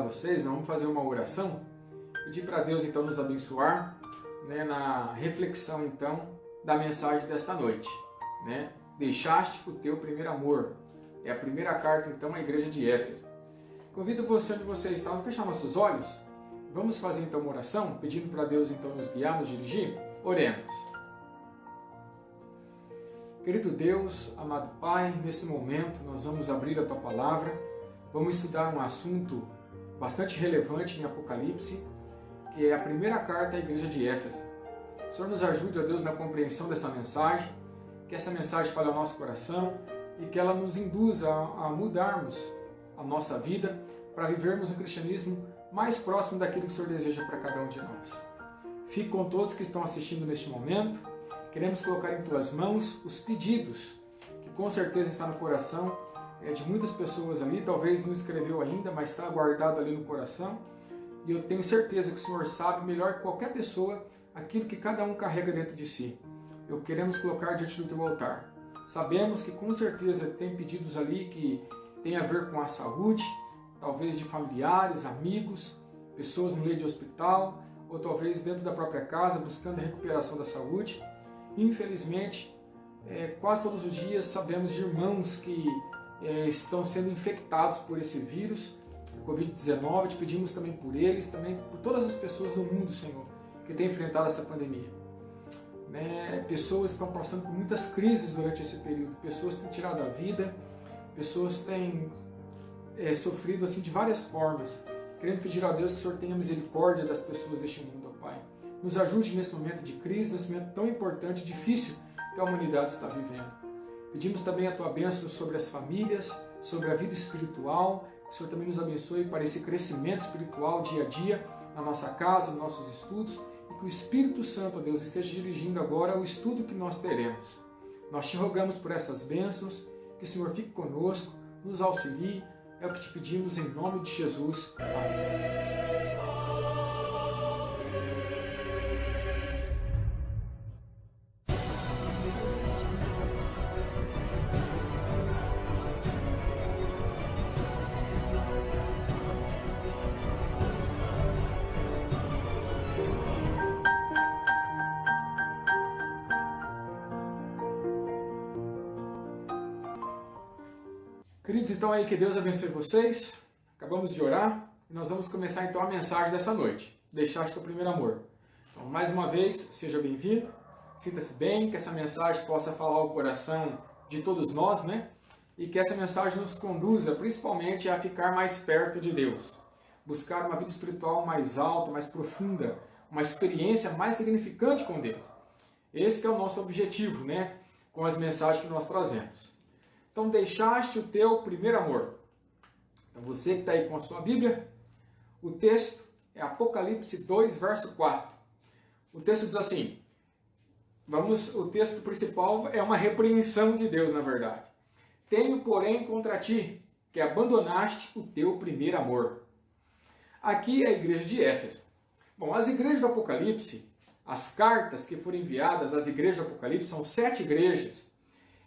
vocês, nós vamos fazer uma oração, pedir para Deus então nos abençoar, né, na reflexão então da mensagem desta noite, né? Deixaste o teu primeiro amor. É a primeira carta então à igreja de Éfeso. Convido você onde você está a fechar nossos olhos. Vamos fazer então uma oração, pedindo para Deus então nos guiar, nos dirigir. Oremos. Querido Deus, amado Pai, nesse momento nós vamos abrir a Tua Palavra, vamos estudar um assunto bastante relevante em Apocalipse, que é a primeira carta à igreja de Éfeso. O Senhor nos ajude, ó Deus, na compreensão dessa mensagem, que essa mensagem fale ao nosso coração e que ela nos induza a mudarmos a nossa vida para vivermos um cristianismo mais próximo daquilo que o Senhor deseja para cada um de nós. Fique com todos que estão assistindo neste momento. Queremos colocar em Tuas mãos os pedidos, que com certeza está no coração de muitas pessoas ali, talvez não escreveu ainda, mas está guardado ali no coração. E eu tenho certeza que o Senhor sabe melhor que qualquer pessoa aquilo que cada um carrega dentro de si. Eu queremos colocar diante do Teu altar. Sabemos que com certeza tem pedidos ali que tem a ver com a saúde, talvez de familiares, amigos, pessoas no leito de hospital, ou talvez dentro da própria casa, buscando a recuperação da saúde. Infelizmente, quase todos os dias sabemos de irmãos que estão sendo infectados por esse vírus, o Covid-19. Te pedimos também por eles, também por todas as pessoas no mundo, Senhor, que têm enfrentado essa pandemia. Pessoas estão passando por muitas crises durante esse período, pessoas têm tirado a vida, pessoas têm sofrido assim de várias formas. Querendo pedir a Deus que o Senhor tenha misericórdia das pessoas deste mundo, ó Pai. Nos ajude nesse momento de crise, nesse momento tão importante e difícil que a humanidade está vivendo. Pedimos também a Tua bênção sobre as famílias, sobre a vida espiritual, que o Senhor também nos abençoe para esse crescimento espiritual dia a dia, na nossa casa, nos nossos estudos, e que o Espírito Santo, ó Deus, esteja dirigindo agora o estudo que nós teremos. Nós Te rogamos por essas bênçãos, que o Senhor fique conosco, nos auxilie, é o que Te pedimos em nome de Jesus. Amém. Queridos, então aí que Deus abençoe vocês. Acabamos de orar e nós vamos começar então a mensagem dessa noite. Deixaste teu primeiro amor. Então, mais uma vez, seja bem-vindo. Sinta-se bem, que essa mensagem possa falar ao coração de todos nós, né? E que essa mensagem nos conduza principalmente a ficar mais perto de Deus. Buscar uma vida espiritual mais alta, mais profunda, uma experiência mais significante com Deus. Esse que é o nosso objetivo, né? Com as mensagens que nós trazemos. Então, deixaste o teu primeiro amor. Então, você que está aí com a sua Bíblia, o texto é Apocalipse 2, verso 4. O texto diz assim, o texto principal é uma repreensão de Deus, na verdade. Tenho, porém, contra ti, que abandonaste o teu primeiro amor. Aqui é a igreja de Éfeso. Bom, as igrejas do Apocalipse, as cartas que foram enviadas às igrejas do Apocalipse, são 7 igrejas.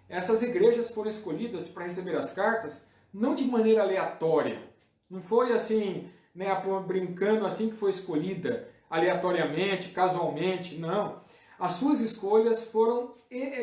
Essas igrejas foram escolhidas para receber as cartas não de maneira aleatória. Não foi assim, né, brincando assim que foi escolhida aleatoriamente, casualmente, não. As suas escolhas foram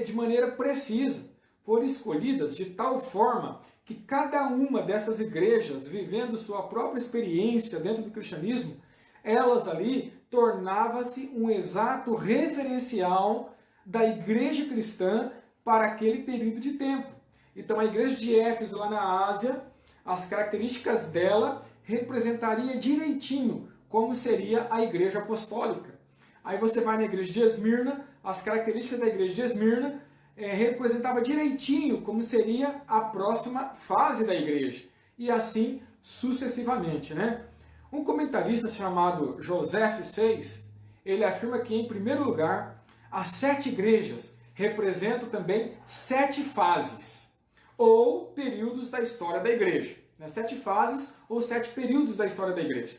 de maneira precisa. Foram escolhidas de tal forma que cada uma dessas igrejas, vivendo sua própria experiência dentro do cristianismo, elas ali tornavam-se um exato referencial da igreja cristã para aquele período de tempo. Então a igreja de Éfeso lá na Ásia, as características dela representaria direitinho como seria a igreja apostólica. Aí você vai na igreja de Esmirna, as características da igreja de Esmirna representava direitinho como seria a próxima fase da igreja. E assim sucessivamente, né? Um comentarista chamado Joseph Seiss, ele afirma que, em primeiro lugar, as 7 igrejas representam também 7 fases, ou períodos da história da igreja. 7 fases ou 7 períodos da história da igreja.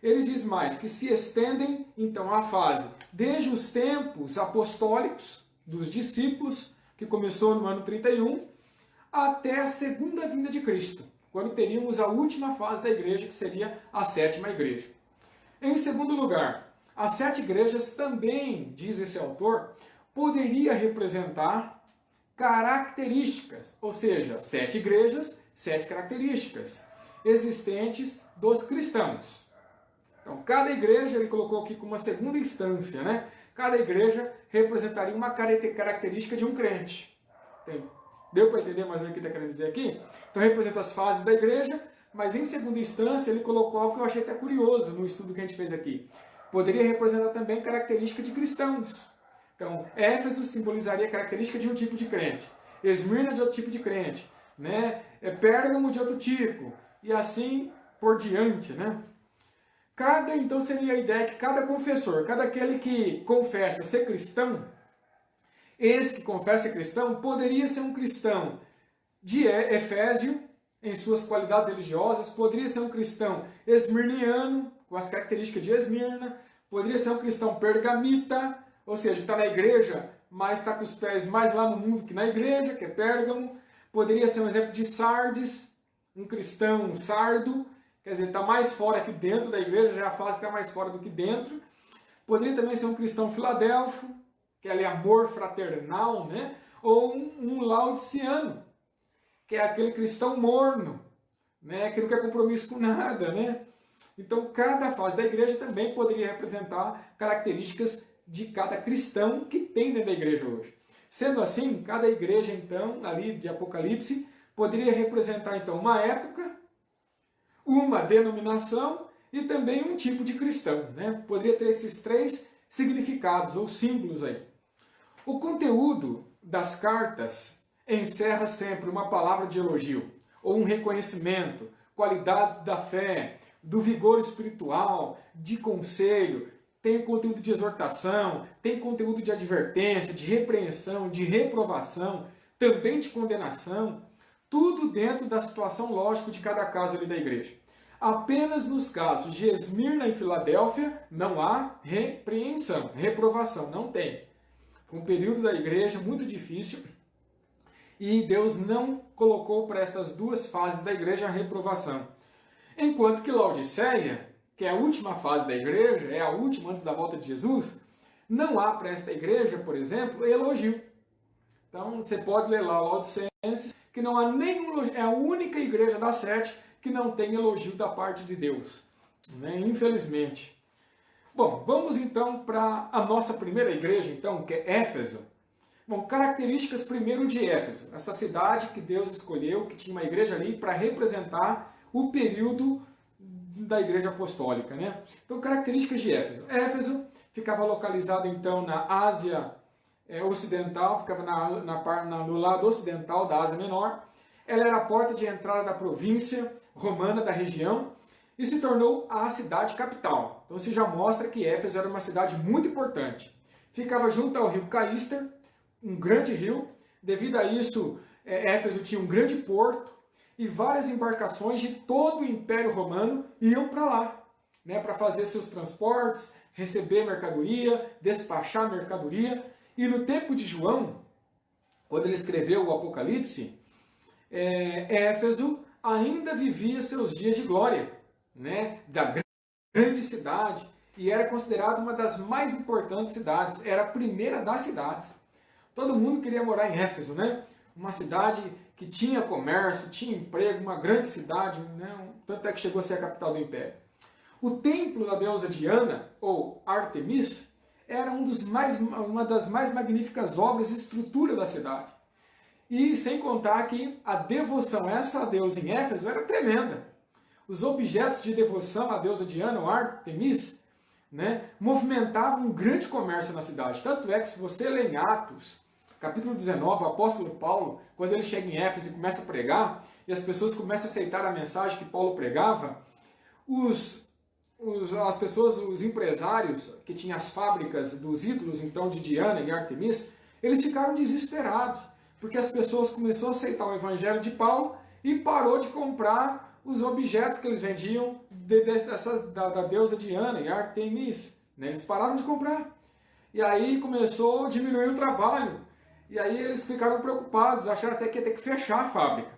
Ele diz mais que se estendem, então, a fase desde os tempos apostólicos, dos discípulos, que começou no ano 31, até a segunda vinda de Cristo, quando teríamos a última fase da igreja, que seria a sétima igreja. Em segundo lugar, as 7 igrejas também, diz esse autor, poderia representar características, ou seja, 7 igrejas, 7 características existentes dos cristãos. Então, cada igreja, ele colocou aqui como uma segunda instância, né? Cada igreja representaria uma característica de um crente. Deu para entender mais ou menos o que ele está querendo dizer aqui? Então, representa as fases da igreja, mas em segunda instância, ele colocou algo que eu achei até curioso no estudo que a gente fez aqui. Poderia representar também característica de cristãos. Então, Éfeso simbolizaria a característica de um tipo de crente, Esmirna de outro tipo de crente, né? Pérgamo de outro tipo, e assim por diante, né? Então seria a ideia que cada confessor, cada aquele que confessa ser cristão, esse que confessa ser cristão, poderia ser um cristão de Efésio, em suas qualidades religiosas, poderia ser um cristão esmirniano, com as características de Esmirna, poderia ser um cristão pergamita, ou seja, está na igreja, mas está com os pés mais lá no mundo que na igreja, que é Pérgamo. Poderia ser um exemplo de Sardes, um cristão sardo, quer dizer, está mais fora que dentro da igreja, já faz que está mais fora do que dentro. Poderia também ser um cristão filadelfo, que é amor fraternal, né? Ou um laodiceano, que é aquele cristão morno, né? Que não quer compromisso com nada, né? Então, cada fase da igreja também poderia representar características de cada cristão que tem dentro da igreja hoje. Sendo assim, cada igreja, então, ali de Apocalipse, poderia representar, então, uma época, uma denominação e também um tipo de cristão, né? Poderia ter esses 3 significados ou símbolos aí. O conteúdo das cartas encerra sempre uma palavra de elogio, ou um reconhecimento, qualidade da fé, do vigor espiritual, de conselho, tem conteúdo de exortação, tem conteúdo de advertência, de repreensão, de reprovação, também de condenação, tudo dentro da situação lógica de cada caso ali da igreja. Apenas nos casos de Esmirna e Filadélfia não há repreensão, reprovação, não tem. Foi um período da igreja muito difícil e Deus não colocou para estas 2 fases da igreja a reprovação. Enquanto que Laodiceia, que é a última fase da igreja, é a última antes da volta de Jesus, não há para esta igreja, por exemplo, elogio. Então você pode ler lá Laodicenses, que não há nenhum elogio, é a única igreja das 7 que não tem elogio da parte de Deus, né? Infelizmente. Bom, vamos então para a nossa primeira igreja, então, que é Éfeso. Bom, características primeiro de Éfeso, essa cidade que Deus escolheu, que tinha uma igreja ali para representar o período da igreja apostólica, né? Então, características de Éfeso. Éfeso ficava localizado, então, na Ásia Ocidental, ficava no lado ocidental da Ásia Menor. Ela era a porta de entrada da província romana da região e se tornou a cidade capital. Então, isso já mostra que Éfeso era uma cidade muito importante. Ficava junto ao rio Caíster, um grande rio. Devido a isso, Éfeso tinha um grande porto, e várias embarcações de todo o Império Romano iam para lá, né, para fazer seus transportes, receber mercadoria, despachar mercadoria. E no tempo de João, quando ele escreveu o Apocalipse, Éfeso ainda vivia seus dias de glória, né, da grande cidade, e era considerada uma das mais importantes cidades, era a primeira das cidades. Todo mundo queria morar em Éfeso, né? Uma cidade que tinha comércio, tinha emprego, uma grande cidade, né? Tanto é que chegou a ser a capital do império. O templo da deusa Diana, ou Artemis, era uma das mais magníficas obras e estrutura da cidade. E sem contar que a devoção a essa deusa em Éfeso era tremenda. Os objetos de devoção à deusa Diana, ou Artemis, né, movimentavam um grande comércio na cidade. Tanto é que se você lê em Atos, capítulo 19, o apóstolo Paulo, quando ele chega em Éfeso e começa a pregar, e as pessoas começam a aceitar a mensagem que Paulo pregava, as pessoas, os empresários que tinham as fábricas dos ídolos, então, de Diana e Artemis, eles ficaram desesperados, porque as pessoas começaram a aceitar o evangelho de Paulo e parou de comprar os objetos que eles vendiam da deusa Diana e Artemis. Né? Eles pararam de comprar. E aí começou a diminuir o trabalho. E aí eles ficaram preocupados, acharam até que ia ter que fechar a fábrica.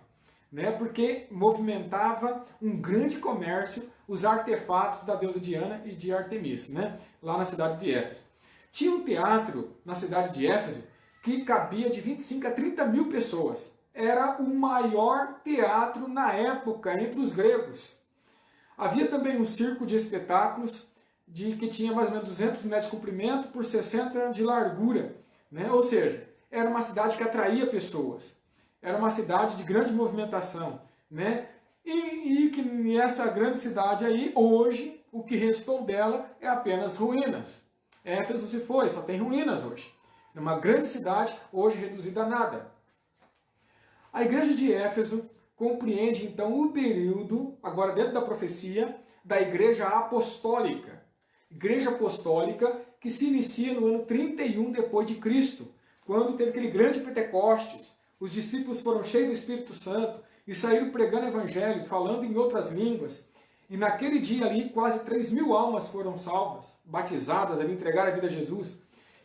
né? Porque movimentava um grande comércio os artefatos da deusa Diana e de Artemis, né? Lá na cidade de Éfeso. Tinha um teatro na cidade de Éfeso que cabia de 25 a 30 mil pessoas. Era o maior teatro na época entre os gregos. Havia também um circo de espetáculos que tinha mais ou menos 200 metros de comprimento por 60 de largura, né? Ou seja, era uma cidade que atraía pessoas. Era uma cidade de grande movimentação, né? E que nessa grande cidade aí, hoje, o que restou dela é apenas ruínas. Éfeso se foi, só tem ruínas hoje. É uma grande cidade, hoje reduzida a nada. A igreja de Éfeso compreende, então, o período, agora dentro da profecia, da igreja apostólica. Igreja apostólica que se inicia no ano 31 depois de Cristo, quando teve aquele grande Pentecostes. Os discípulos foram cheios do Espírito Santo e saíram pregando o Evangelho, falando em outras línguas. E naquele dia ali, quase 3.000 almas foram salvas, batizadas, ali entregaram a vida a Jesus.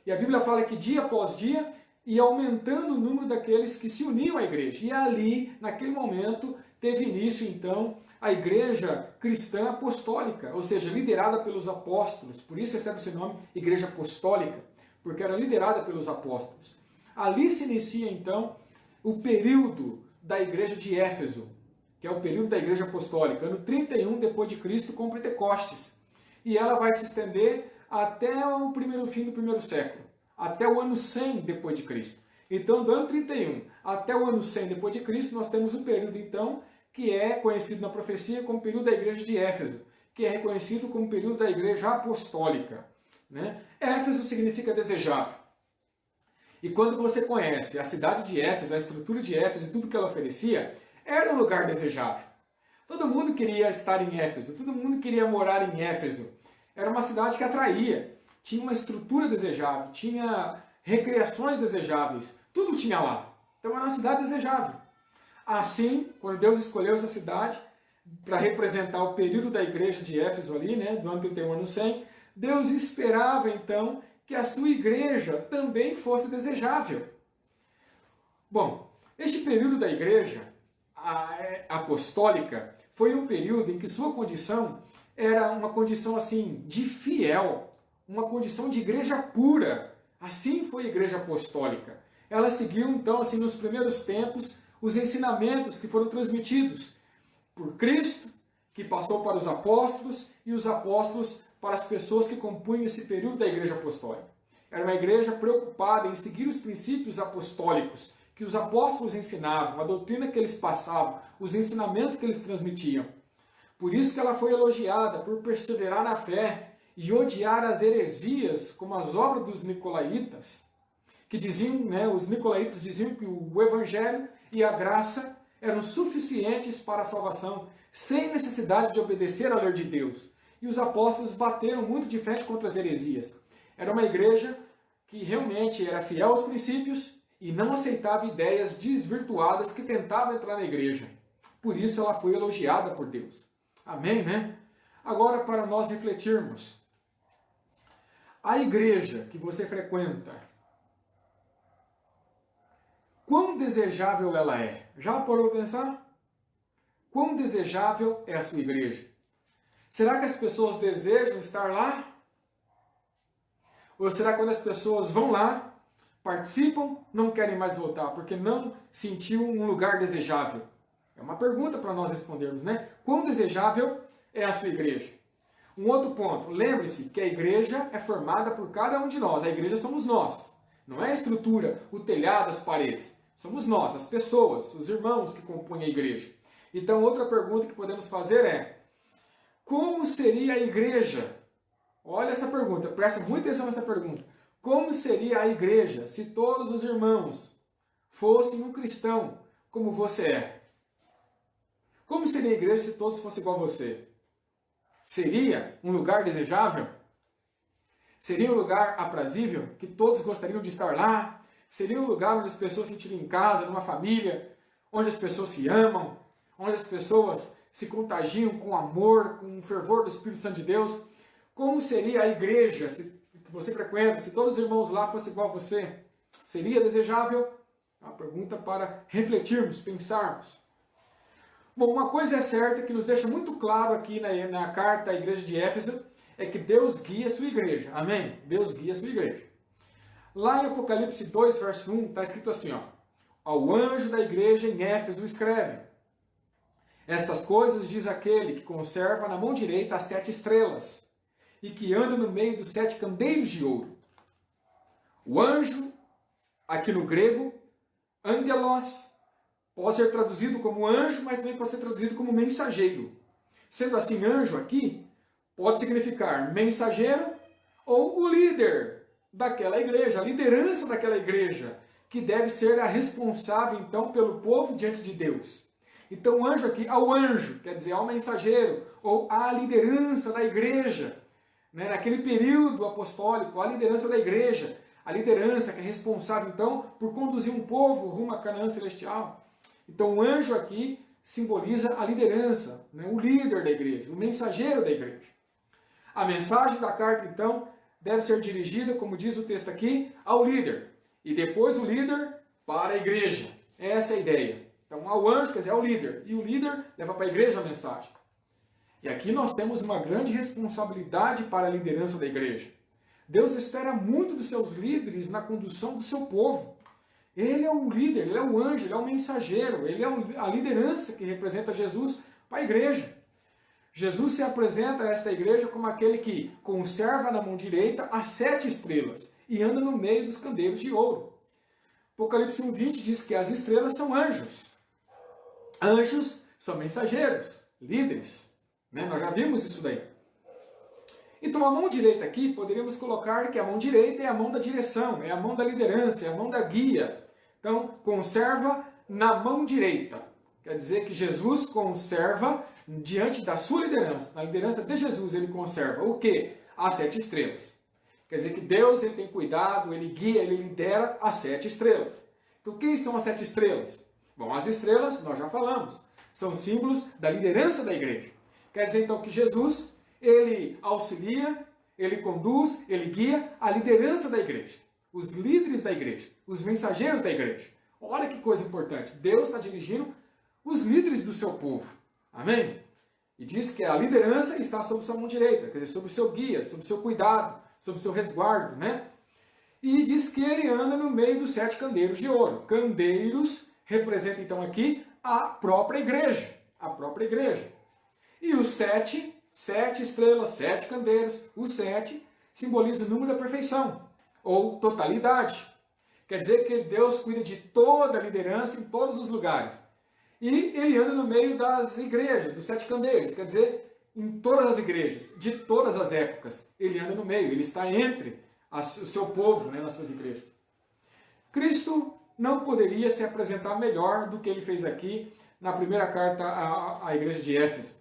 E a Bíblia fala que dia após dia ia aumentando o número daqueles que se uniam à igreja. E ali, naquele momento, teve início, então, a igreja cristã apostólica, ou seja, liderada pelos apóstolos. Por isso recebe esse nome, igreja apostólica, porque era liderada pelos apóstolos. Ali se inicia, então, o período da igreja de Éfeso, que é o período da igreja apostólica, ano 31 depois de Cristo com Pentecostes. E ela vai se estender até o fim do primeiro século, até o ano 100 depois de Cristo. Então, do ano 31 até o ano 100 depois de Cristo, nós temos um período, então, que é conhecido na profecia como período da igreja de Éfeso, que é reconhecido como período da igreja apostólica, né? Éfeso significa desejável. E quando você conhece a cidade de Éfeso, a estrutura de Éfeso e tudo que ela oferecia, era um lugar desejável. Todo mundo queria estar em Éfeso, todo mundo queria morar em Éfeso. Era uma cidade que atraía, tinha uma estrutura desejável, tinha recreações desejáveis, tudo tinha lá. Então era uma cidade desejável. Assim, quando Deus escolheu essa cidade para representar o período da igreja de Éfeso ali, né, do ano 31 ao ano 100, Deus esperava então que a sua igreja também fosse desejável. Bom, este período da igreja apostólica foi um período em que sua condição era uma condição assim de fiel, uma condição de igreja pura. Assim foi a igreja apostólica. Ela seguiu então assim nos primeiros tempos os ensinamentos que foram transmitidos por Cristo, que passou para os apóstolos e os apóstolos para as pessoas que compunham esse período da igreja apostólica. Era uma igreja preocupada em seguir os princípios apostólicos que os apóstolos ensinavam, a doutrina que eles passavam, os ensinamentos que eles transmitiam. Por isso que ela foi elogiada por perseverar na fé e odiar as heresias, como as obras dos nicolaítas, que diziam, né, os nicolaítas diziam que o evangelho e a graça eram suficientes para a salvação, sem necessidade de obedecer à lei de Deus. E os apóstolos bateram muito de frente contra as heresias. Era uma igreja que realmente era fiel aos princípios e não aceitava ideias desvirtuadas que tentavam entrar na igreja. Por isso ela foi elogiada por Deus. Amém, né? Agora, para nós refletirmos. A igreja que você frequenta, quão desejável ela é? Já parou para pensar? Quão desejável é a sua igreja? Será que as pessoas desejam estar lá? Ou será que quando as pessoas vão lá, participam, não querem mais voltar, porque não sentiu um lugar desejável? É uma pergunta para nós respondermos, né? Quão desejável é a sua igreja? Um outro ponto, lembre-se que a igreja é formada por cada um de nós. A igreja somos nós. Não é a estrutura, o telhado, as paredes. Somos nós, as pessoas, os irmãos que compõem a igreja. Então, outra pergunta que podemos fazer é: como seria a igreja? Olha essa pergunta, presta muita atenção nessa pergunta. Como seria a igreja se todos os irmãos fossem um cristão como você é? Como seria a igreja se todos fossem igual a você? Seria um lugar desejável? Seria um lugar aprazível, que todos gostariam de estar lá? Seria um lugar onde as pessoas se sentiriam em casa, numa família, onde as pessoas se amam, onde as pessoas se contagiam com amor, com o fervor do Espírito Santo de Deus? Como seria a igreja que você frequenta, se todos os irmãos lá fossem igual a você? Seria desejável? É uma pergunta para refletirmos, pensarmos. Bom, uma coisa é certa que nos deixa muito claro aqui na carta à igreja de Éfeso, é que Deus guia a sua igreja. Amém? Deus guia a sua igreja. Lá em Apocalipse 2, verso 1, está escrito assim, ó, ao anjo da igreja em Éfeso escreve, estas coisas diz aquele que conserva na mão direita as 7 estrelas e que anda no meio dos 7 candeiros de ouro. O anjo, aqui no grego, angelos, pode ser traduzido como anjo, mas também pode ser traduzido como mensageiro. Sendo assim, anjo aqui pode significar mensageiro ou o líder daquela igreja, a liderança daquela igreja, que deve ser a responsável, então, pelo povo diante de Deus. Então, anjo aqui, ao anjo, quer dizer, ao mensageiro, ou à liderança da igreja. Né? Naquele período apostólico, a liderança da igreja, a liderança que é responsável, então, por conduzir um povo rumo à Canaã celestial. Então, o anjo aqui simboliza a liderança, né? O líder da igreja, o mensageiro da igreja. A mensagem da carta, então, deve ser dirigida, como diz o texto aqui, ao líder. E depois o líder para a igreja. Essa é a ideia. Então, ao anjo, quer dizer, ao líder. E o líder leva para a igreja a mensagem. E aqui nós temos uma grande responsabilidade para a liderança da igreja. Deus espera muito dos seus líderes na condução do seu povo. Ele é o líder, ele é o anjo, ele é o mensageiro, ele é a liderança que representa Jesus para a igreja. Jesus se apresenta a esta igreja como aquele que conserva na mão direita as 7 estrelas e anda no meio dos candeiros de ouro. Apocalipse 1:20 diz que as estrelas são anjos. Anjos são mensageiros, líderes. Né? Nós já vimos isso daí. Então a mão direita aqui, poderíamos colocar que a mão direita é a mão da direção, é a mão da liderança, é a mão da guia. Então, conserva na mão direita. Quer dizer que Jesus conserva diante da sua liderança. Na liderança de Jesus, ele conserva o quê? As 7 estrelas. Quer dizer que Deus ele tem cuidado, ele guia, ele lidera as 7 estrelas. Então, quem são as 7 estrelas? Bom, as estrelas, nós já falamos, são símbolos da liderança da igreja. Quer dizer, então, que Jesus, ele auxilia, ele conduz, ele guia a liderança da igreja. Os líderes da igreja, os mensageiros da igreja. Olha que coisa importante. Deus está dirigindo os líderes do seu povo. Amém? E diz que a liderança está sob sua mão direita, quer dizer, sob o seu guia, sob o seu cuidado, sob o seu resguardo, né? E diz que ele anda no meio dos 7 candeiros de ouro. Candeiros representa então aqui a própria igreja. A própria igreja. E os 7 estrelas, 7 candeiros, o 7 simboliza o número da perfeição, ou totalidade. Quer dizer que Deus cuida de toda a liderança em todos os lugares. E ele anda no meio das igrejas, dos 7 candeiros, quer dizer, em todas as igrejas, de todas as épocas. Ele anda no meio, ele está entre o seu povo, né, nas suas igrejas. Cristo não poderia se apresentar melhor do que ele fez aqui na primeira carta à igreja de Éfeso.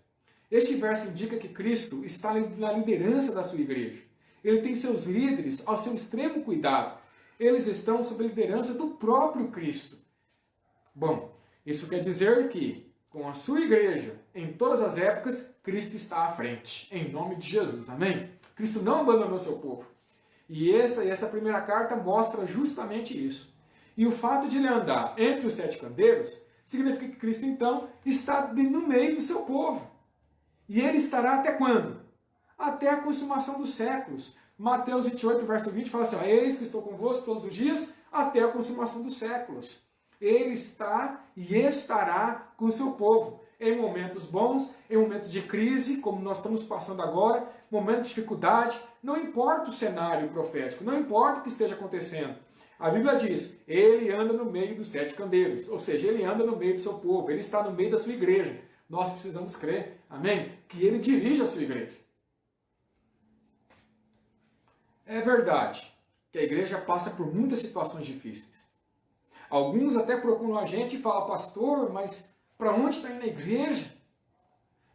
Este verso indica que Cristo está na liderança da sua igreja. Ele tem seus líderes ao seu extremo cuidado. Eles estão sob a liderança do próprio Cristo. Bom, isso quer dizer que, com a sua igreja, em todas as épocas, Cristo está à frente, em nome de Jesus. Amém? Cristo não abandonou seu povo. E essa primeira carta mostra justamente isso. E o fato de ele andar entre os 7 candeiros significa que Cristo, então, está no meio do seu povo. E ele estará até quando? Até a consumação dos séculos. Mateus 28, verso 20, fala assim, ó, eis que estou convosco todos os dias, até a consumação dos séculos. Ele está e estará com o seu povo, em momentos bons, em momentos de crise, como nós estamos passando agora, momentos de dificuldade, não importa o cenário profético, não importa o que esteja acontecendo. A Bíblia diz, ele anda no meio dos 7 candeiros, ou seja, ele anda no meio do seu povo, ele está no meio da sua igreja. Nós precisamos crer, amém? Que ele dirige a sua igreja. É verdade que a igreja passa por muitas situações difíceis. Alguns até procuram a gente e falam, pastor, mas para onde está indo a igreja?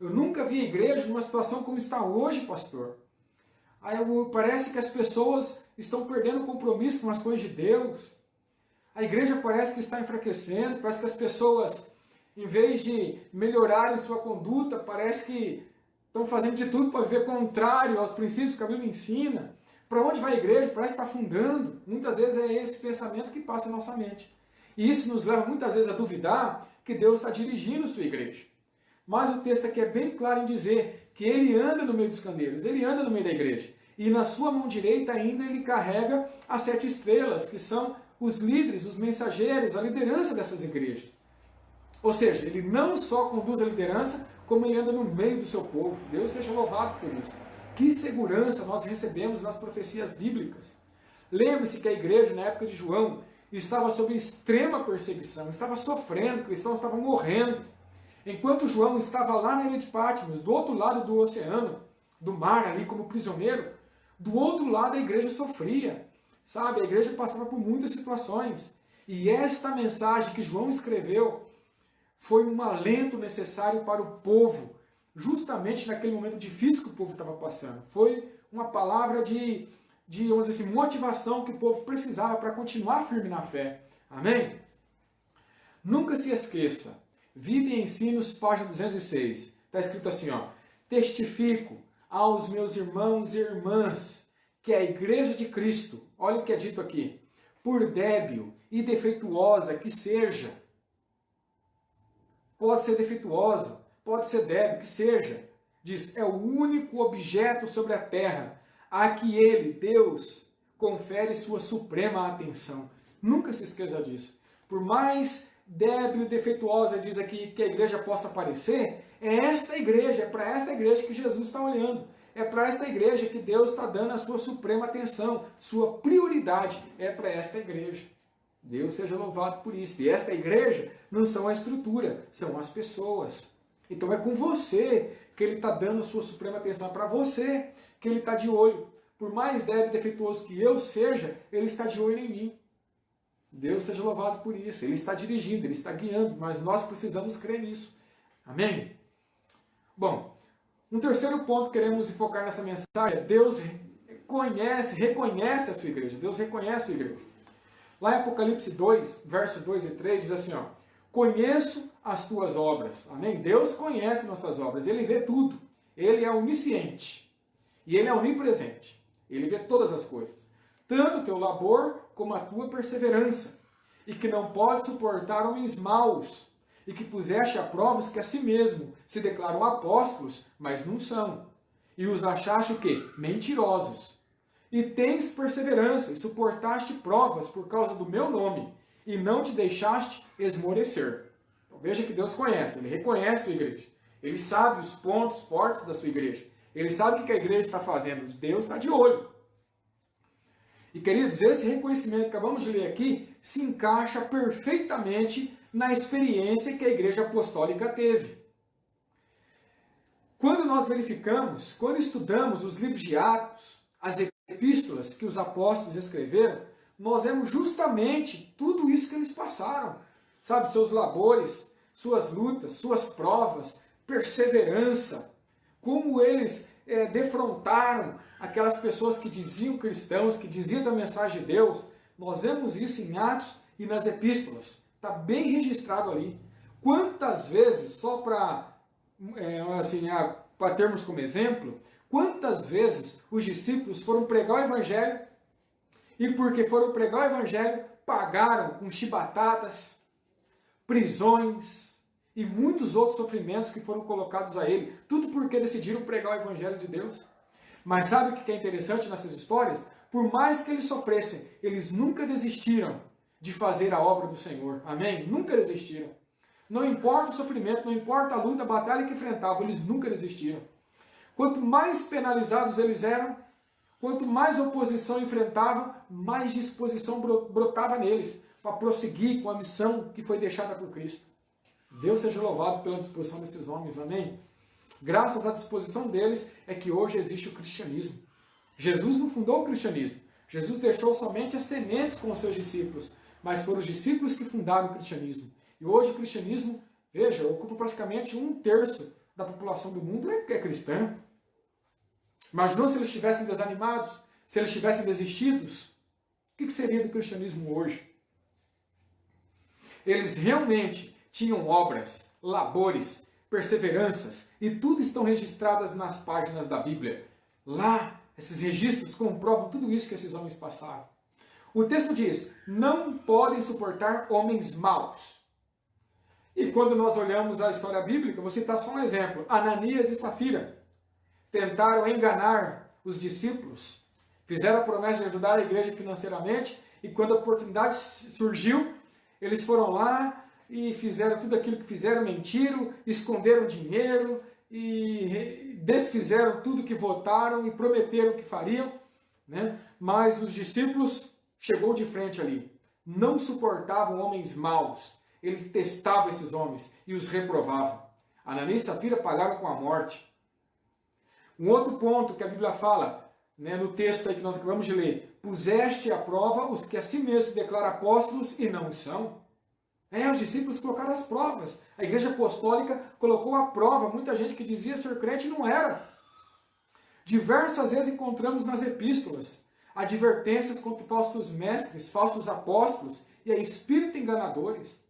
Eu nunca vi a igreja numa situação como está hoje, pastor. Aí parece que as pessoas estão perdendo o compromisso com as coisas de Deus. A igreja parece que está enfraquecendo, parece que as pessoas, em vez de melhorarem sua conduta, parece que estão fazendo de tudo para viver contrário aos princípios que a Bíblia ensina. Para onde vai a igreja? Parece que está afundando. Muitas vezes é esse pensamento que passa em nossa mente. E isso nos leva muitas vezes a duvidar que Deus está dirigindo a sua igreja. mas o texto aqui é bem claro em dizer que ele anda no meio dos candeeiros, ele anda no meio da igreja. E na sua mão direita ainda ele carrega as 7 estrelas, que são os líderes, os mensageiros, a liderança dessas igrejas. Ou seja, ele não só conduz a liderança, como ele anda no meio do seu povo. Deus seja louvado por isso. Que segurança nós recebemos nas profecias bíblicas. Lembre-se que a igreja, na época de João, estava sob extrema perseguição, estava sofrendo, cristãos estavam morrendo. Enquanto João estava lá na ilha de Patmos, do outro lado do oceano, do mar ali como prisioneiro, do outro lado a igreja sofria, sabe? A igreja passava por muitas situações. E esta mensagem que João escreveu foi um alento necessário para o povo, justamente naquele momento difícil que o povo estava passando. Foi uma palavra de vamos dizer assim, motivação que o povo precisava para continuar firme na fé. Amém? Nunca se esqueça, Vida e Ensinos, página 206. Está escrito assim, ó: testifico aos meus irmãos e irmãs que a igreja de Cristo, olha o que é dito aqui, por débil e defeituosa que seja, pode ser defeituosa, pode ser débil, que seja, diz, é o único objeto sobre a terra a que ele, Deus, confere sua suprema atenção. Nunca se esqueça disso. Por mais débil e defeituosa, diz aqui, que a igreja possa parecer, é esta igreja, é para esta igreja que Jesus está olhando. É para esta igreja que Deus está dando a sua suprema atenção. Sua prioridade é para esta igreja. Deus seja louvado por isso. E esta igreja não são a estrutura, são as pessoas. Então é com você que ele está dando a sua suprema atenção. É para você que ele está de olho. Por mais débil e defeituoso que eu seja, ele está de olho em mim. Deus seja louvado por isso. Ele está dirigindo, ele está guiando, mas nós precisamos crer nisso. Amém? Bom, um terceiro ponto que queremos focar nessa mensagem é Deus reconhece a sua igreja. Deus reconhece a sua igreja. Lá em Apocalipse 2, verso 2 e 3, diz assim, ó: conheço as tuas obras. Amém? Deus conhece nossas obras, ele vê tudo. Ele é onisciente. E ele é onipresente. Ele vê todas as coisas. Tanto o teu labor como a tua perseverança. E que não pode suportar homens maus. E que puseste a prova os que a si mesmo se declaram apóstolos, mas não são. E os achaste o quê? Mentirosos. E tens perseverança, e suportaste provas por causa do meu nome, e não te deixaste esmorecer. Então veja que Deus conhece, ele reconhece a sua igreja. Ele sabe os pontos fortes da sua igreja. Ele sabe o que a igreja está fazendo. Deus está de olho. E queridos, esse reconhecimento que acabamos de ler aqui se encaixa perfeitamente na experiência que a igreja apostólica teve. Quando nós verificamos, quando estudamos os livros de Atos, as epístolas que os apóstolos escreveram, nós vemos justamente tudo isso que eles passaram. Sabe, seus labores, suas lutas, suas provas, perseverança, como eles defrontaram aquelas pessoas que diziam cristãos, que diziam da mensagem de Deus. Nós vemos isso em Atos e nas epístolas. Está bem registrado ali. Quantas vezes, só para termos como exemplo, quantas vezes os discípulos foram pregar o Evangelho e porque foram pregar o Evangelho, pagaram com chibatadas, prisões e muitos outros sofrimentos que foram colocados a ele. Tudo porque decidiram pregar o Evangelho de Deus. Mas sabe o que é interessante nessas histórias? Por mais que eles sofressem, eles nunca desistiram de fazer a obra do Senhor. Amém? Nunca desistiram. Não importa o sofrimento, não importa a luta, a batalha que enfrentavam, eles nunca desistiram. Quanto mais penalizados eles eram, quanto mais oposição enfrentavam, mais disposição brotava neles para prosseguir com a missão que foi deixada por Cristo. Deus seja louvado pela disposição desses homens, amém? Graças à disposição deles é que hoje existe o cristianismo. Jesus não fundou o cristianismo. Jesus deixou somente as sementes com os seus discípulos, mas foram os discípulos que fundaram o cristianismo. E hoje o cristianismo, veja, ocupa praticamente 1/3 da população do mundo é cristã. Imaginou se eles estivessem desanimados, se eles tivessem desistidos? O que seria do cristianismo hoje? Eles realmente tinham obras, labores, perseveranças, e tudo estão registradas nas páginas da Bíblia. Lá, esses registros comprovam tudo isso que esses homens passaram. O texto diz, não podem suportar homens maus. E quando nós olhamos a história bíblica, vou citar só um exemplo. Ananias e Safira tentaram enganar os discípulos, fizeram a promessa de ajudar a igreja financeiramente, e quando a oportunidade surgiu, eles foram lá e fizeram tudo aquilo que fizeram, mentiram, esconderam dinheiro e desfizeram tudo que votaram e prometeram que fariam, né? Mas os discípulos chegou de frente ali, não suportavam homens maus, eles testavam esses homens e os reprovavam. Ananias e Safira pagaram com a morte. Um outro ponto que a Bíblia fala, né, no texto aí que nós acabamos de ler: puseste à prova os que a si mesmos se declaram apóstolos e não são. Os discípulos colocaram as provas. A igreja apostólica colocou à prova muita gente que dizia ser crente e não era. Diversas vezes encontramos nas epístolas advertências contra falsos mestres, falsos apóstolos e espíritos enganadores.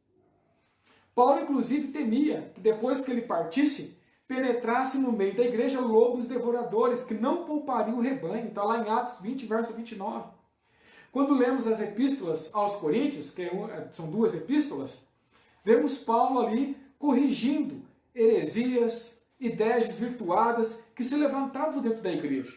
Paulo, inclusive, temia que depois que ele partisse, penetrasse no meio da igreja lobos devoradores, que não poupariam o rebanho. Está lá em Atos 20, verso 29. Quando lemos as epístolas aos Coríntios, que são 2 epístolas, vemos Paulo ali corrigindo heresias, ideias desvirtuadas que se levantavam dentro da igreja.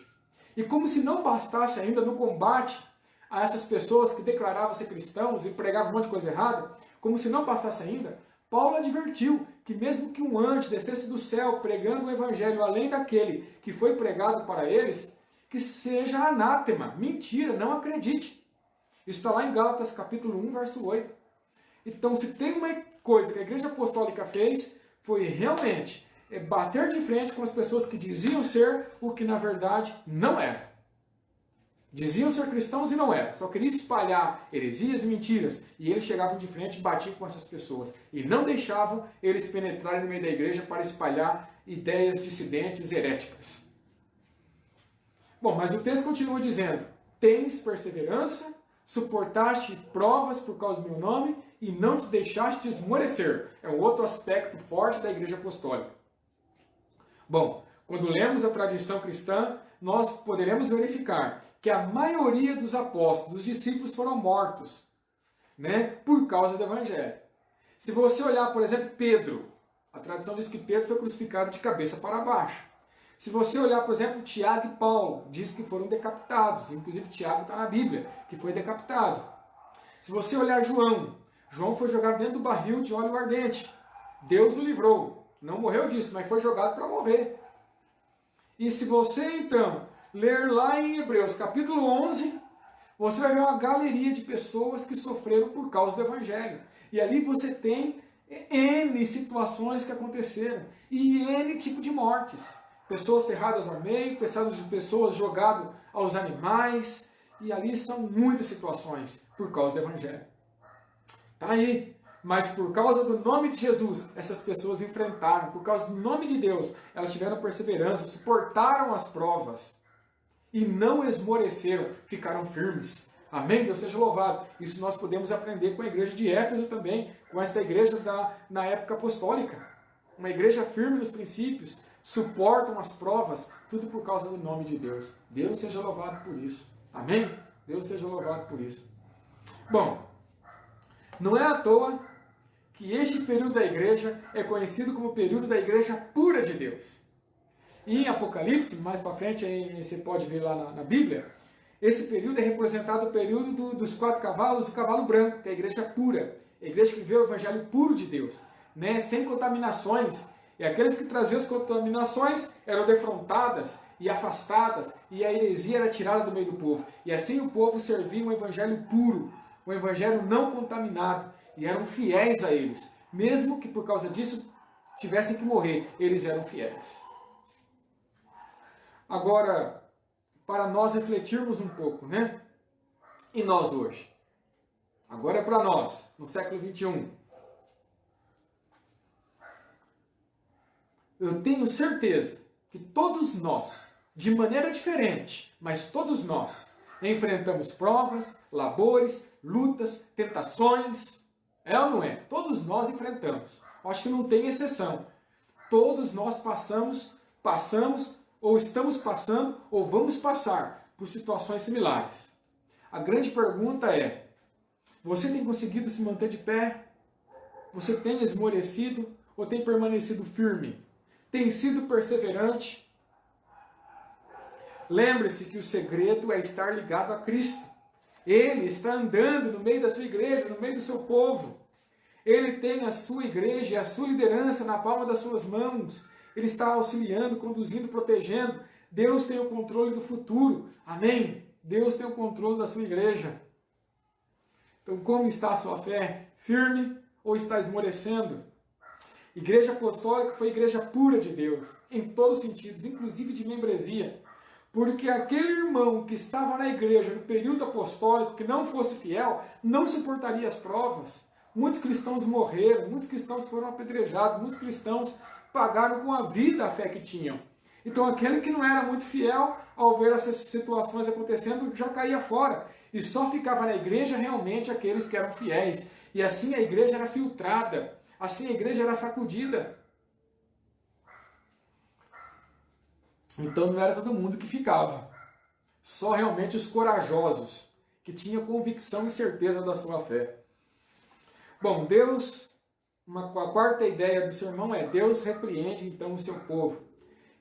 E como se não bastasse ainda no combate a essas pessoas que declaravam ser cristãos e pregavam um monte de coisa errada, como se não bastasse ainda, Paulo advertiu que mesmo que um anjo descesse do céu pregando o evangelho além daquele que foi pregado para eles, que seja anátema, mentira, não acredite. Isso está lá em Gálatas capítulo 1, verso 8. Então, se tem uma coisa que a igreja apostólica fez, foi realmente bater de frente com as pessoas que diziam ser o que na verdade não era. Diziam ser cristãos e não eram. Só queriam espalhar heresias e mentiras. E eles chegavam de frente e batiam com essas pessoas. E não deixavam eles penetrarem no meio da igreja para espalhar ideias dissidentes heréticas. Bom, mas o texto continua dizendo: tens perseverança, suportaste provas por causa do meu nome e não te deixaste esmorecer. É um outro aspecto forte da igreja apostólica. Bom, quando lemos a tradição cristã, nós poderemos verificar que a maioria dos apóstolos, dos discípulos, foram mortos, né, por causa do evangelho. Se você olhar, por exemplo, Pedro, a tradição diz que Pedro foi crucificado de cabeça para baixo. Se você olhar, por exemplo, Tiago e Paulo, diz que foram decapitados. Inclusive, Tiago está na Bíblia, que foi decapitado. Se você olhar João, João foi jogado dentro do barril de óleo ardente. Deus o livrou. Não morreu disso, mas foi jogado para morrer. E se você, então, ler lá em Hebreus, capítulo 11, você vai ver uma galeria de pessoas que sofreram por causa do Evangelho. E ali você tem N situações que aconteceram. E N tipo de mortes. Pessoas cerradas ao meio, pessoas jogadas aos animais. E ali são muitas situações por causa do Evangelho. Tá aí. Mas por causa do nome de Jesus, essas pessoas enfrentaram. Por causa do nome de Deus, elas tiveram perseverança, suportaram as provas. E não esmoreceram, ficaram firmes. Amém? Deus seja louvado. Isso nós podemos aprender com a igreja de Éfeso também, com esta igreja na época apostólica. Uma igreja firme nos princípios, suportam as provas, tudo por causa do nome de Deus. Deus seja louvado por isso. Amém? Deus seja louvado por isso. Bom, não é à toa que este período da igreja é conhecido como o período da igreja pura de Deus. E em Apocalipse, mais para frente, aí você pode ver lá na Bíblia, esse período é representado o período dos 4 cavalos e o cavalo branco, que é a igreja pura, a igreja que vê o evangelho puro de Deus, né? Sem contaminações. E aqueles que traziam as contaminações eram defrontadas e afastadas, e a heresia era tirada do meio do povo. E assim o povo servia um evangelho puro, um evangelho não contaminado, e eram fiéis a eles. Mesmo que por causa disso tivessem que morrer, eles eram fiéis. Agora, para nós refletirmos um pouco, né? E nós hoje? Agora é para nós, no século 21. Eu tenho certeza que todos nós, de maneira diferente, mas todos nós, enfrentamos provas, labores, lutas, tentações. É ou não é? Todos nós enfrentamos. Acho que não tem exceção. Todos nós passamos, ou estamos passando, ou vamos passar por situações similares. A grande pergunta é: você tem conseguido se manter de pé? Você tem esmorecido ou tem permanecido firme? Tem sido perseverante? Lembre-se que o segredo é estar ligado a Cristo. Ele está andando no meio da sua igreja, no meio do seu povo. Ele tem a sua igreja e a sua liderança na palma das suas mãos. Ele está auxiliando, conduzindo, protegendo. Deus tem o controle do futuro. Amém? Deus tem o controle da sua igreja. Então, como está a sua fé? Firme ou está esmorecendo? Igreja apostólica foi igreja pura de Deus, em todos os sentidos, inclusive de membresia. Porque aquele irmão que estava na igreja no período apostólico, que não fosse fiel, não suportaria as provas. Muitos cristãos morreram, muitos cristãos foram apedrejados, muitos cristãos pagaram com a vida a fé que tinham. Então aquele que não era muito fiel, ao ver essas situações acontecendo, já caía fora. E só ficava na igreja realmente aqueles que eram fiéis. E assim a igreja era filtrada, assim a igreja era sacudida. Então não era todo mundo que ficava. Só realmente os corajosos, que tinham convicção e certeza da sua fé. Bom, Deus, a quarta ideia do sermão é: Deus repreende então o seu povo.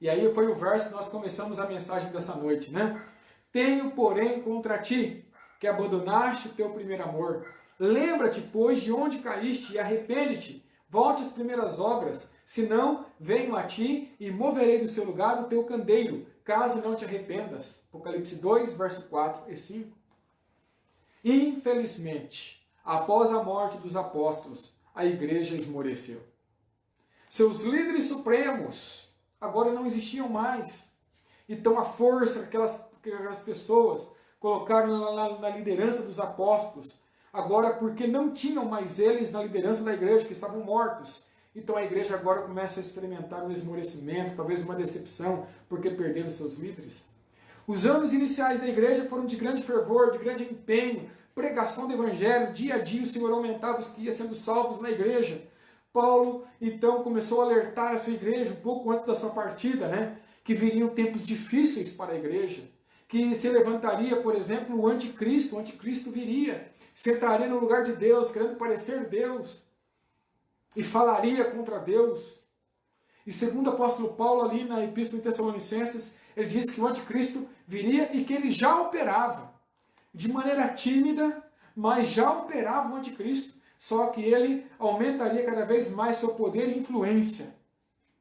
E aí foi o verso que nós começamos a mensagem dessa noite, né? Tenho, porém, contra ti, que abandonaste o teu primeiro amor. Lembra-te, pois, de onde caíste e arrepende-te. Volte às primeiras obras, senão venho a ti e moverei do seu lugar o teu candeeiro, caso não te arrependas. Apocalipse 2, verso 4 e 5. Infelizmente, após a morte dos apóstolos, a igreja esmoreceu. Seus líderes supremos agora não existiam mais. Então a força que aquelas pessoas colocaram na liderança dos apóstolos, agora porque não tinham mais eles na liderança da igreja, que estavam mortos. Então a igreja agora começa a experimentar um esmorecimento, talvez uma decepção, porque perderam seus líderes. Os anos iniciais da igreja foram de grande fervor, de grande empenho, pregação do evangelho, dia a dia o Senhor aumentava os que iam sendo salvos na igreja. Paulo, então, começou a alertar a sua igreja, um pouco antes da sua partida, né? Que viriam tempos difíceis para a igreja, que se levantaria, por exemplo, o anticristo viria, sentaria no lugar de Deus, querendo parecer Deus, e falaria contra Deus. E segundo o apóstolo Paulo, ali na Epístola de Tessalonicenses, ele diz que o anticristo viria e que ele já operava, de maneira tímida, mas já operava o anticristo, só que ele aumentaria cada vez mais seu poder e influência,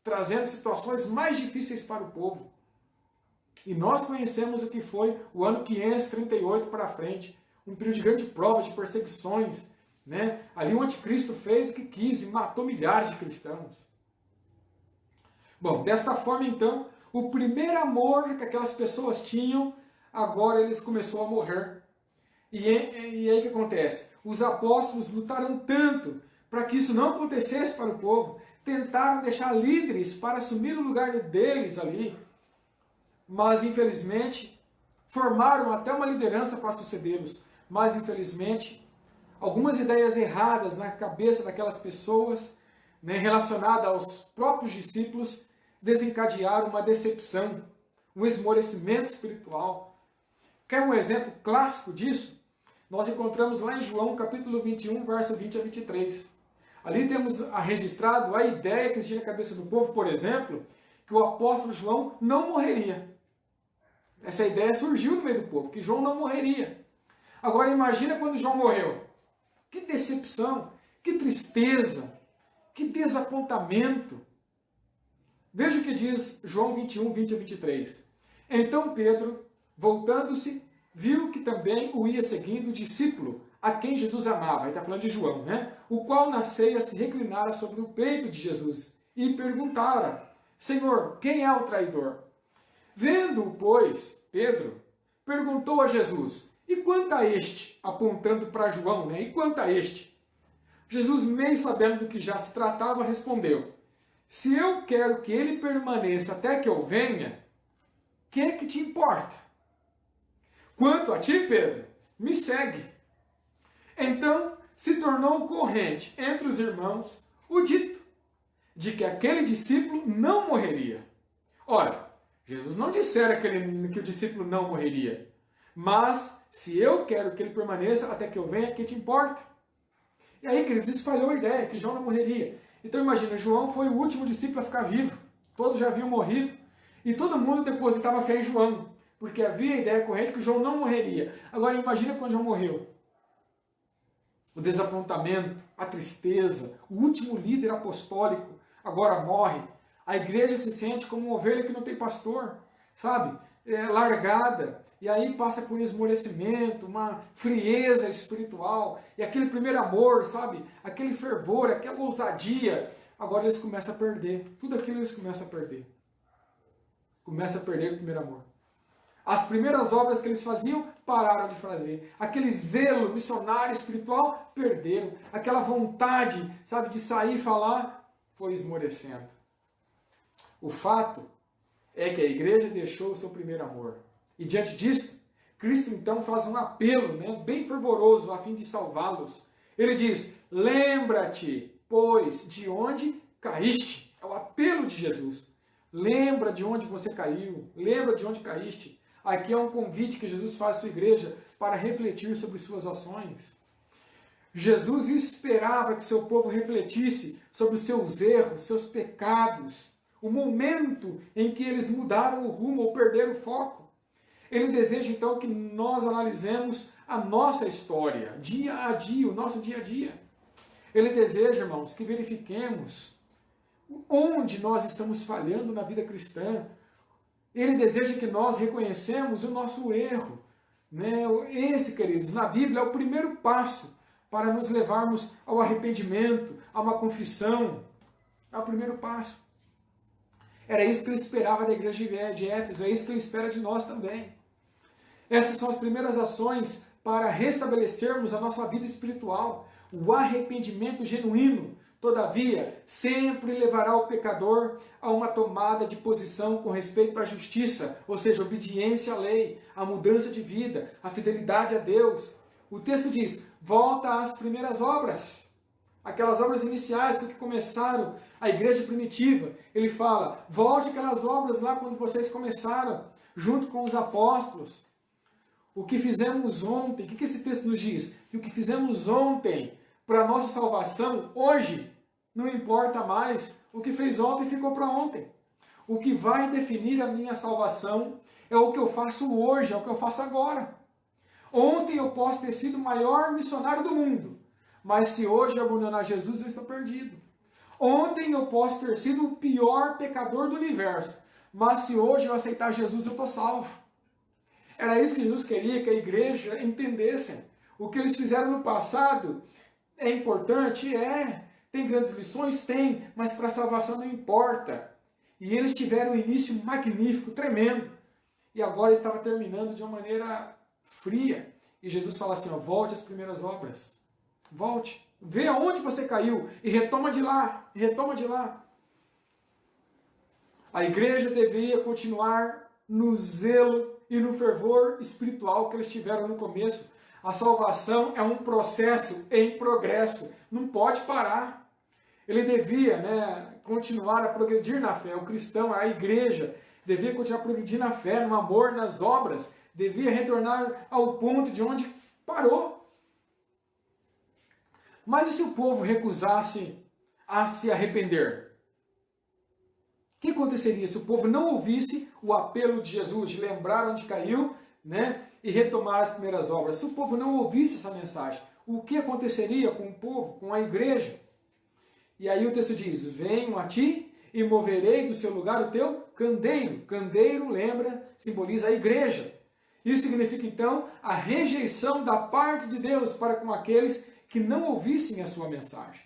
trazendo situações mais difíceis para o povo. E nós conhecemos o que foi o ano 538 para frente, um período de grande prova, de perseguições, né? Ali o anticristo fez o que quis e matou milhares de cristãos. Bom, desta forma então, o primeiro amor que aquelas pessoas tinham, agora eles começou a morrer. E aí o que acontece? Os apóstolos lutaram tanto para que isso não acontecesse para o povo, tentaram deixar líderes para assumir o lugar deles ali, mas infelizmente formaram até uma liderança para sucedê-los, mas infelizmente algumas ideias erradas na cabeça daquelas pessoas, né, relacionadas aos próprios discípulos, desencadearam uma decepção, um esmorecimento espiritual. Quer um exemplo clássico disso? Nós encontramos lá em João capítulo 21, verso 20 a 23. Ali temos registrado a ideia que existia na cabeça do povo, por exemplo, que o apóstolo João não morreria. Essa ideia surgiu no meio do povo, que João não morreria. Agora imagina quando João morreu. Que decepção, que tristeza, que desapontamento. Veja o que diz João 21, 20 a 23. Então Pedro, voltando-se, viu que também o ia seguindo o discípulo, a quem Jesus amava. Aí está falando de João, né? O qual na ceia se reclinara sobre o peito de Jesus e perguntara: Senhor, quem é o traidor? Vendo-o, pois, Pedro perguntou a Jesus: e quanto a este? Apontando para João, né? E quanto a este? Jesus, meio sabendo do que já se tratava, respondeu: se eu quero que ele permaneça até que eu venha, o que é que te importa? Quanto a ti, Pedro, me segue. Então se tornou corrente entre os irmãos o dito de que aquele discípulo não morreria. Ora, Jesus não dissera que o discípulo não morreria, mas se eu quero que ele permaneça até que eu venha, que te importa? E aí, queridos, espalhou a ideia que João não morreria. Então imagina, João foi o último discípulo a ficar vivo. Todos já haviam morrido. E todo mundo depositava fé em João, porque havia a ideia correta que João não morreria. Agora imagina quando João morreu. O desapontamento, a tristeza, o último líder apostólico agora morre. A igreja se sente como uma ovelha que não tem pastor, sabe? Largada. E aí passa por esmorecimento, uma frieza espiritual. E aquele primeiro amor, sabe? Aquele fervor, aquela ousadia. Agora eles começam a perder. Tudo aquilo eles começam a perder. Começa a perder o primeiro amor. As primeiras obras que eles faziam, pararam de fazer. Aquele zelo missionário espiritual, perderam. Aquela vontade, sabe, de sair e falar, foi esmorecendo. O fato é que a igreja deixou o seu primeiro amor. E diante disso, Cristo então faz um apelo, bem fervoroso a fim de salvá-los. Ele diz, lembra-te, pois, de onde caíste. É o apelo de Jesus. Lembra de onde você caiu. Lembra de onde caíste. Aqui é um convite que Jesus faz à sua igreja para refletir sobre suas ações. Jesus esperava que seu povo refletisse sobre os seus erros, seus pecados, o momento em que eles mudaram o rumo ou perderam o foco. Ele deseja então que nós analisemos a nossa história, dia a dia, o nosso dia a dia. Ele deseja, irmãos, que verifiquemos onde nós estamos falhando na vida cristã. Ele deseja que nós reconhecemos o nosso erro. Esse, queridos, na Bíblia é o primeiro passo para nos levarmos ao arrependimento, a uma confissão. É o primeiro passo. Era isso que ele esperava da igreja de Éfeso, é isso que ele espera de nós também. Essas são as primeiras ações para restabelecermos a nossa vida espiritual. O arrependimento genuíno, todavia, sempre levará o pecador a uma tomada de posição com respeito à justiça, ou seja, obediência à lei, a mudança de vida, a fidelidade a Deus. O texto diz, volta às primeiras obras, aquelas obras iniciais que começaram a igreja primitiva. Ele fala, volte aquelas obras lá quando vocês começaram, junto com os apóstolos. O que fizemos ontem, o que esse texto nos diz? Que o que fizemos ontem para a nossa salvação, hoje, não importa mais. O que fez ontem ficou para ontem. O que vai definir a minha salvação é o que eu faço hoje, é o que eu faço agora. Ontem eu posso ter sido o maior missionário do mundo, mas se hoje eu abandonar Jesus, eu estou perdido. Ontem eu posso ter sido o pior pecador do universo, mas se hoje eu aceitar Jesus, eu estou salvo. Era isso que Jesus queria que a igreja entendesse. O que eles fizeram no passado é importante? É. Tem grandes lições? Tem. Mas para a salvação não importa. E eles tiveram um início magnífico, tremendo. E agora estava terminando de uma maneira fria. E Jesus fala assim, volte às primeiras obras. Volte. Vê aonde você caiu e retoma de lá. Retoma de lá. A igreja deveria continuar no zelo e no fervor espiritual que eles tiveram no começo. A salvação é um processo em progresso, não pode parar. Ele devia continuar a progredir na fé, o cristão, a igreja, devia continuar a progredir na fé, no amor, nas obras, devia retornar ao ponto de onde parou. Mas e se o povo recusasse a se arrepender? O que aconteceria se o povo não ouvisse o apelo de Jesus, de lembrar onde caiu, e retomar as primeiras obras? Se o povo não ouvisse essa mensagem, o que aconteceria com o povo, com a igreja? E aí o texto diz, venho a ti e moverei do seu lugar o teu candeeiro. Candeeiro, lembra, simboliza a igreja. Isso significa então a rejeição da parte de Deus para com aqueles que não ouvissem a sua mensagem.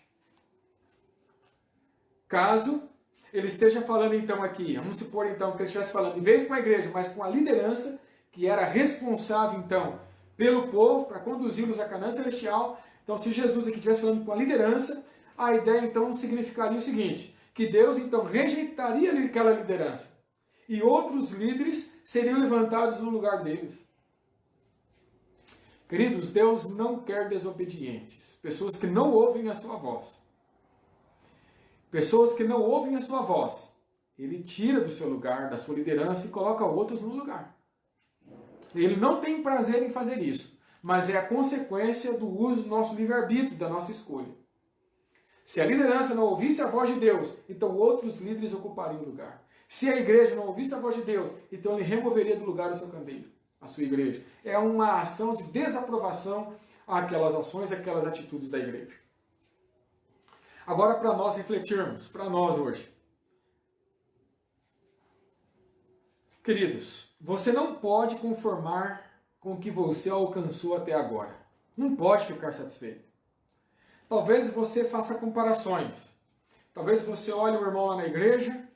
Caso ele esteja falando então aqui, vamos supor então que ele estivesse falando, em vez com a igreja, mas com a liderança, que era responsável então pelo povo, para conduzi-los à Canaã Celestial. Então se Jesus aqui estivesse falando com a liderança, a ideia então significaria o seguinte, que Deus então rejeitaria aquela liderança, e outros líderes seriam levantados no lugar deles. Queridos, Deus não quer desobedientes, pessoas que não ouvem a sua voz. Pessoas que não ouvem a sua voz, ele tira do seu lugar, da sua liderança e coloca outros no lugar. Ele não tem prazer em fazer isso, mas é a consequência do uso do nosso livre-arbítrio, da nossa escolha. Se a liderança não ouvisse a voz de Deus, então outros líderes ocupariam o lugar. Se a igreja não ouvisse a voz de Deus, então ele removeria do lugar o seu candeeiro, a sua igreja. É uma ação de desaprovação àquelas ações, àquelas atitudes da igreja. Agora, para nós refletirmos, para nós hoje. Queridos, você não pode conformar com o que você alcançou até agora. Não pode ficar satisfeito. Talvez você faça comparações. Talvez você olhe o irmão lá na igreja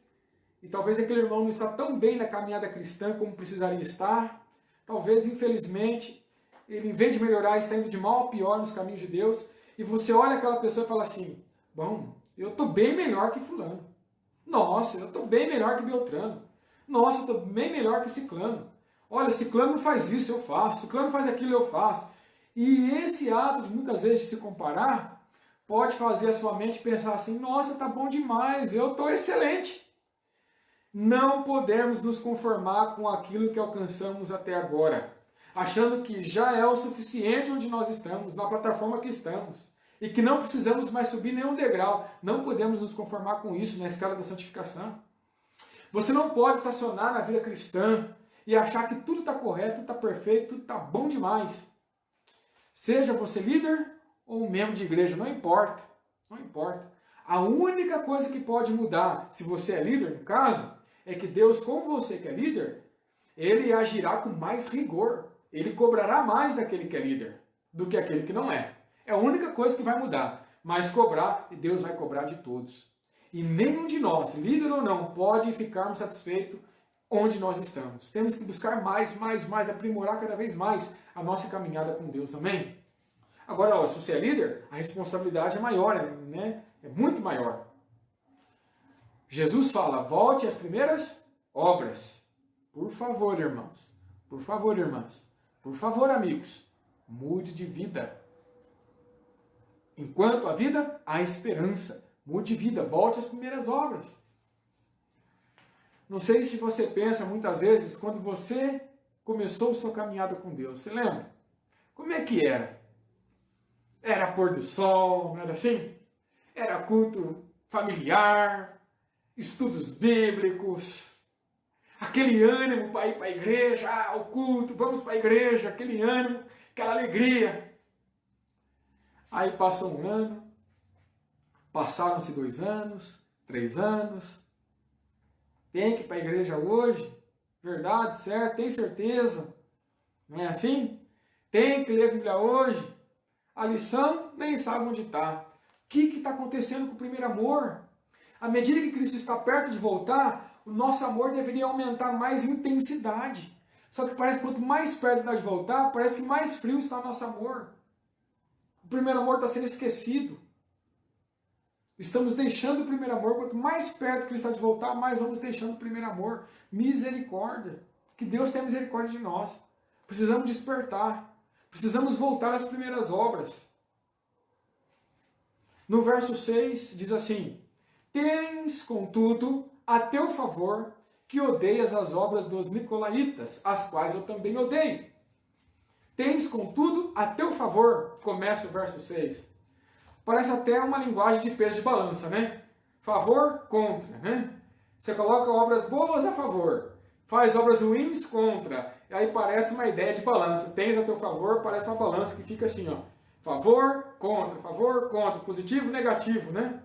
e talvez aquele irmão não está tão bem na caminhada cristã como precisaria estar. Talvez, infelizmente, ele, em vez de melhorar, está indo de mal a pior nos caminhos de Deus. E você olha aquela pessoa e fala assim, bom, eu estou bem melhor que fulano. Nossa, eu estou bem melhor que Beltrano. Nossa, eu estou bem melhor que Ciclano. Olha, Ciclano não faz isso, eu faço. Ciclano faz aquilo, eu faço. E esse ato, muitas vezes, de se comparar, pode fazer a sua mente pensar assim, nossa, tá bom demais, eu estou excelente. Não podemos nos conformar com aquilo que alcançamos até agora, achando que já é o suficiente onde nós estamos, na plataforma que estamos, e que não precisamos mais subir nenhum degrau. Não podemos nos conformar com isso na escala da santificação. Você não pode estacionar na vida cristã e achar que tudo está correto, tudo está perfeito, tudo está bom demais. Seja você líder ou membro de igreja, não importa. Não importa. A única coisa que pode mudar, se você é líder, no caso, é que Deus, como você que é líder, ele agirá com mais rigor. Ele cobrará mais daquele que é líder do que aquele que não é. É a única coisa que vai mudar. Mas cobrar, e Deus vai cobrar de todos. E nenhum de nós, líder ou não, pode ficarmos satisfeitos onde nós estamos. Temos que buscar mais, aprimorar cada vez mais a nossa caminhada com Deus. Amém? Agora, ó, se você é líder, a responsabilidade é maior, né? É muito maior. Jesus fala, volte às primeiras obras. Por favor, irmãos. Por favor, irmãs. Por favor, amigos. Mude de vida. Enquanto a vida, há esperança. Mude de vida. Volte às primeiras obras. Não sei se você pensa muitas vezes, quando você começou sua caminhada com Deus. Você lembra? Como é que era? Era pôr do sol, não era assim? Era culto familiar, estudos bíblicos, aquele ânimo para ir para a igreja, o culto, vamos para a igreja, aquele ânimo, aquela alegria. Aí passou um ano, passaram-se 2 anos, 3 anos, tem que ir para a igreja hoje? Verdade, certo, tem certeza? Não é assim? Tem que ler a Bíblia hoje? A lição nem sabe onde está. O que está acontecendo com o primeiro amor? À medida que Cristo está perto de voltar, o nosso amor deveria aumentar mais intensidade. Só que parece que quanto mais perto está de voltar, parece que mais frio está o nosso amor. O primeiro amor está sendo esquecido. Estamos deixando o primeiro amor. Quanto mais perto Cristo está de voltar, mais vamos deixando o primeiro amor. Misericórdia. Que Deus tenha misericórdia de nós. Precisamos despertar. Precisamos voltar às primeiras obras. No verso 6 diz assim, tens, contudo, a teu favor que odeias as obras dos nicolaítas, as quais eu também odeio. Tens, contudo, a teu favor, começa o verso 6. Parece até uma linguagem de peso de balança, né? Favor, contra, né? Você coloca obras boas a favor, faz obras ruins contra. E aí parece uma ideia de balança. Tens a teu favor, parece uma balança que fica assim, ó. Favor, contra, positivo, negativo, né?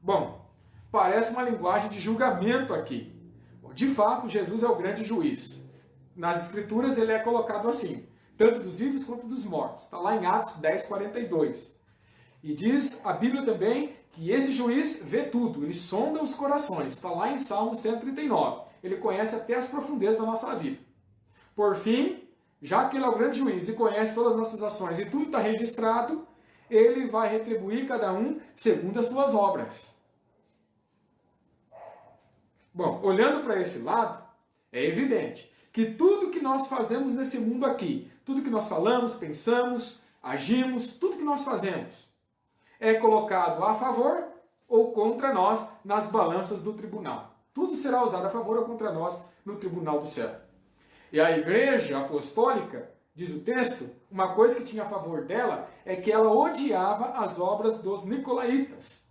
Bom, parece uma linguagem de julgamento aqui. De fato, Jesus é o grande juiz. Nas Escrituras ele é colocado assim, tanto dos vivos quanto dos mortos. Está lá em Atos 10, 42. E diz a Bíblia também que esse juiz vê tudo, ele sonda os corações. Está lá em Salmo 139. Ele conhece até as profundezas da nossa vida. Por fim, já que ele é o grande juiz e conhece todas as nossas ações e tudo está registrado, ele vai retribuir cada um segundo as suas obras. Bom, olhando para esse lado, é evidente que tudo que nós fazemos nesse mundo aqui, tudo que nós falamos, pensamos, agimos, tudo que nós fazemos, é colocado a favor ou contra nós nas balanças do tribunal. Tudo será usado a favor ou contra nós no tribunal do céu. E a Igreja Apostólica, diz o texto, uma coisa que tinha a favor dela é que ela odiava as obras dos nicolaítas.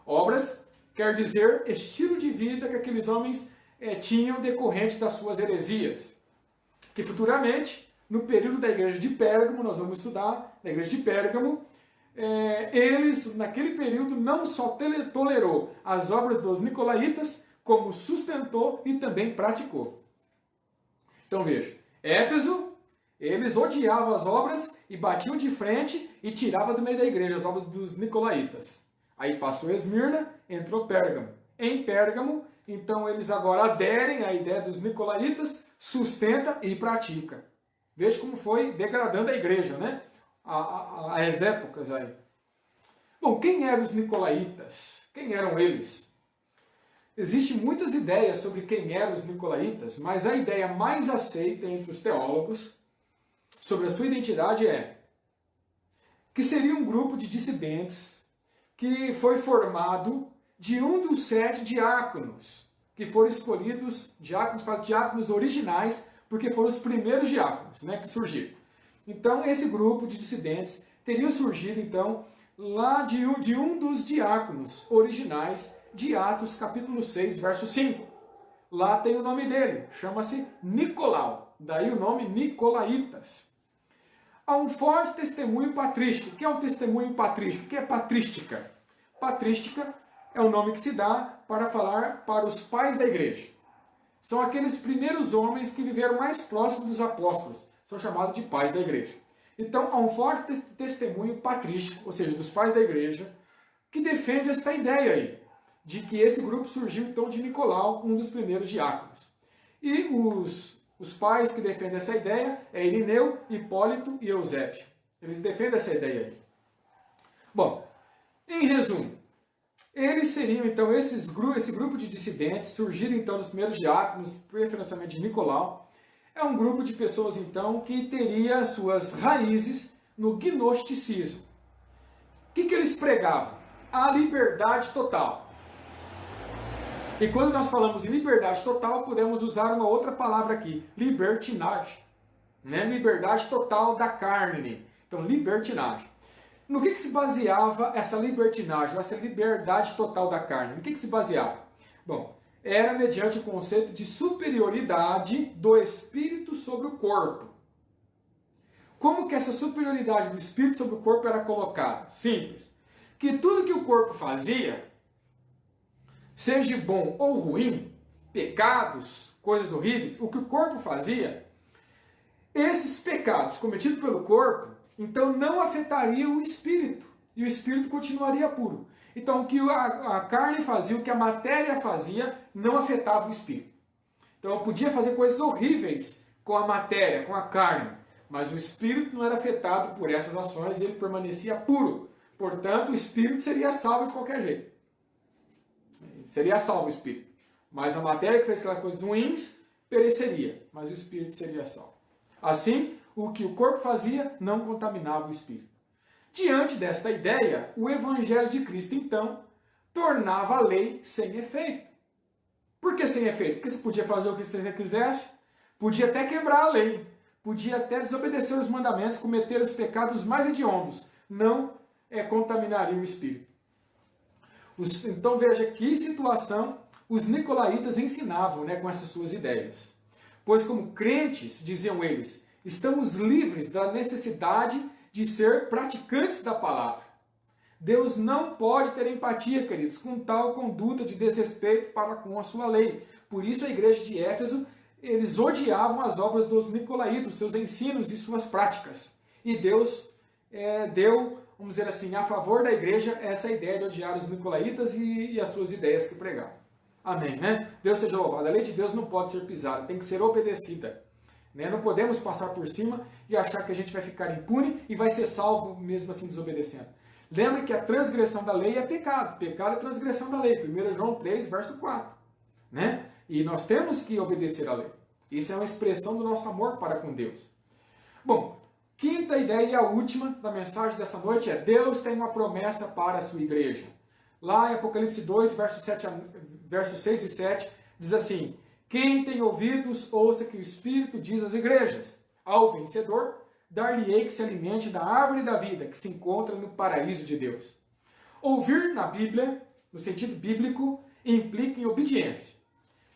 Obras quer dizer estilo de vida que aqueles homens tinham decorrente das suas heresias. Que futuramente, no período da igreja de Pérgamo, nós vamos estudar, na igreja de Pérgamo, eles, naquele período, não só tolerou as obras dos nicolaítas, como sustentou e também praticou. Então veja, Éfeso, eles odiavam as obras e batiam de frente e tiravam do meio da igreja as obras dos nicolaítas. Aí passou Esmirna, entrou Pérgamo. Em Pérgamo, então eles agora aderem à ideia dos nicolaítas, sustenta e pratica. Veja como foi degradando a igreja, né? As épocas aí. Bom, quem eram os nicolaítas? Quem eram eles? Existem muitas ideias sobre quem eram os nicolaítas, mas a ideia mais aceita entre os teólogos sobre a sua identidade é que seria um grupo de dissidentes que foi formado de um dos 7 diáconos, que foram escolhidos, diáconos originais, porque foram os primeiros diáconos, né, que surgiram. Então, esse grupo de dissidentes teria surgido, então, lá de um dos diáconos originais de Atos, capítulo 6, verso 5. Lá tem o nome dele, chama-se Nicolau, daí o nome Nicolaítas. Há um forte testemunho patrístico. O que é um testemunho patrístico? O que é patrística? Patrística é o nome que se dá para falar para os pais da igreja. São aqueles primeiros homens que viveram mais próximo dos apóstolos. São chamados de pais da igreja. Então, há um forte testemunho patrístico, ou seja, dos pais da igreja, que defende esta ideia aí, de que esse grupo surgiu então de Nicolau, um dos primeiros diáconos. E os pais que defendem essa ideia é Irineu, Hipólito e Eusébio. Eles defendem essa ideia aí. Bom, em resumo, eles seriam então esse grupo de dissidentes, surgiram então dos primeiros diáconos, preferencialmente de Nicolau. É um grupo de pessoas então que teria suas raízes no gnosticismo. O que eles pregavam? A liberdade total. E quando nós falamos em liberdade total, podemos usar uma outra palavra aqui, libertinagem. Né? Liberdade total da carne. Então, libertinagem. No que se baseava essa libertinagem, essa liberdade total da carne? No que se baseava? Bom, era mediante o conceito de superioridade do espírito sobre o corpo. Como que essa superioridade do espírito sobre o corpo era colocada? Simples. Que tudo que o corpo fazia, seja bom ou ruim, pecados, coisas horríveis, o que o corpo fazia, esses pecados cometidos pelo corpo, então não afetariam o espírito, e o espírito continuaria puro. Então o que a carne fazia, o que a matéria fazia, não afetava o espírito. Então eu podia fazer coisas horríveis com a matéria, com a carne, mas o espírito não era afetado por essas ações e ele permanecia puro. Portanto, o espírito seria salvo de qualquer jeito. Seria salvo o espírito. Mas a matéria que fez aquelas coisas ruins pereceria, mas o espírito seria salvo. Assim, o que o corpo fazia não contaminava o espírito. Diante desta ideia, o Evangelho de Cristo, então, tornava a lei sem efeito. Por que sem efeito? Porque você podia fazer o que você quisesse, podia até quebrar a lei, podia até desobedecer os mandamentos, cometer os pecados mais hediondos. Não contaminaria o espírito. Então veja que situação os nicolaítas ensinavam, né, com essas suas ideias. Pois como crentes, diziam eles, estamos livres da necessidade de ser praticantes da palavra. Deus não pode ter empatia, queridos, com tal conduta de desrespeito para com a sua lei. Por isso a igreja de Éfeso, eles odiavam as obras dos nicolaítas, seus ensinos e suas práticas. E Deus deu, vamos dizer assim, a favor da igreja essa ideia de odiar os nicolaítas e as suas ideias que pregavam. Amém, né? Deus seja louvado. A lei de Deus não pode ser pisada, tem que ser obedecida. Né? Não podemos passar por cima e achar que a gente vai ficar impune e vai ser salvo mesmo assim desobedecendo. Lembre que a transgressão da lei é pecado. Pecado é transgressão da lei. 1 João 3, verso 4. Né? E nós temos que obedecer à lei. Isso é uma expressão do nosso amor para com Deus. Bom, quinta ideia e a última da mensagem dessa noite é: Deus tem uma promessa para a sua igreja. Lá em Apocalipse 2, versos 6 e 7, diz assim: quem tem ouvidos, ouça que o Espírito diz às igrejas. Ao vencedor, dar-lhe-ei que se alimente da árvore da vida que se encontra no paraíso de Deus. Ouvir na Bíblia, no sentido bíblico, implica em obediência.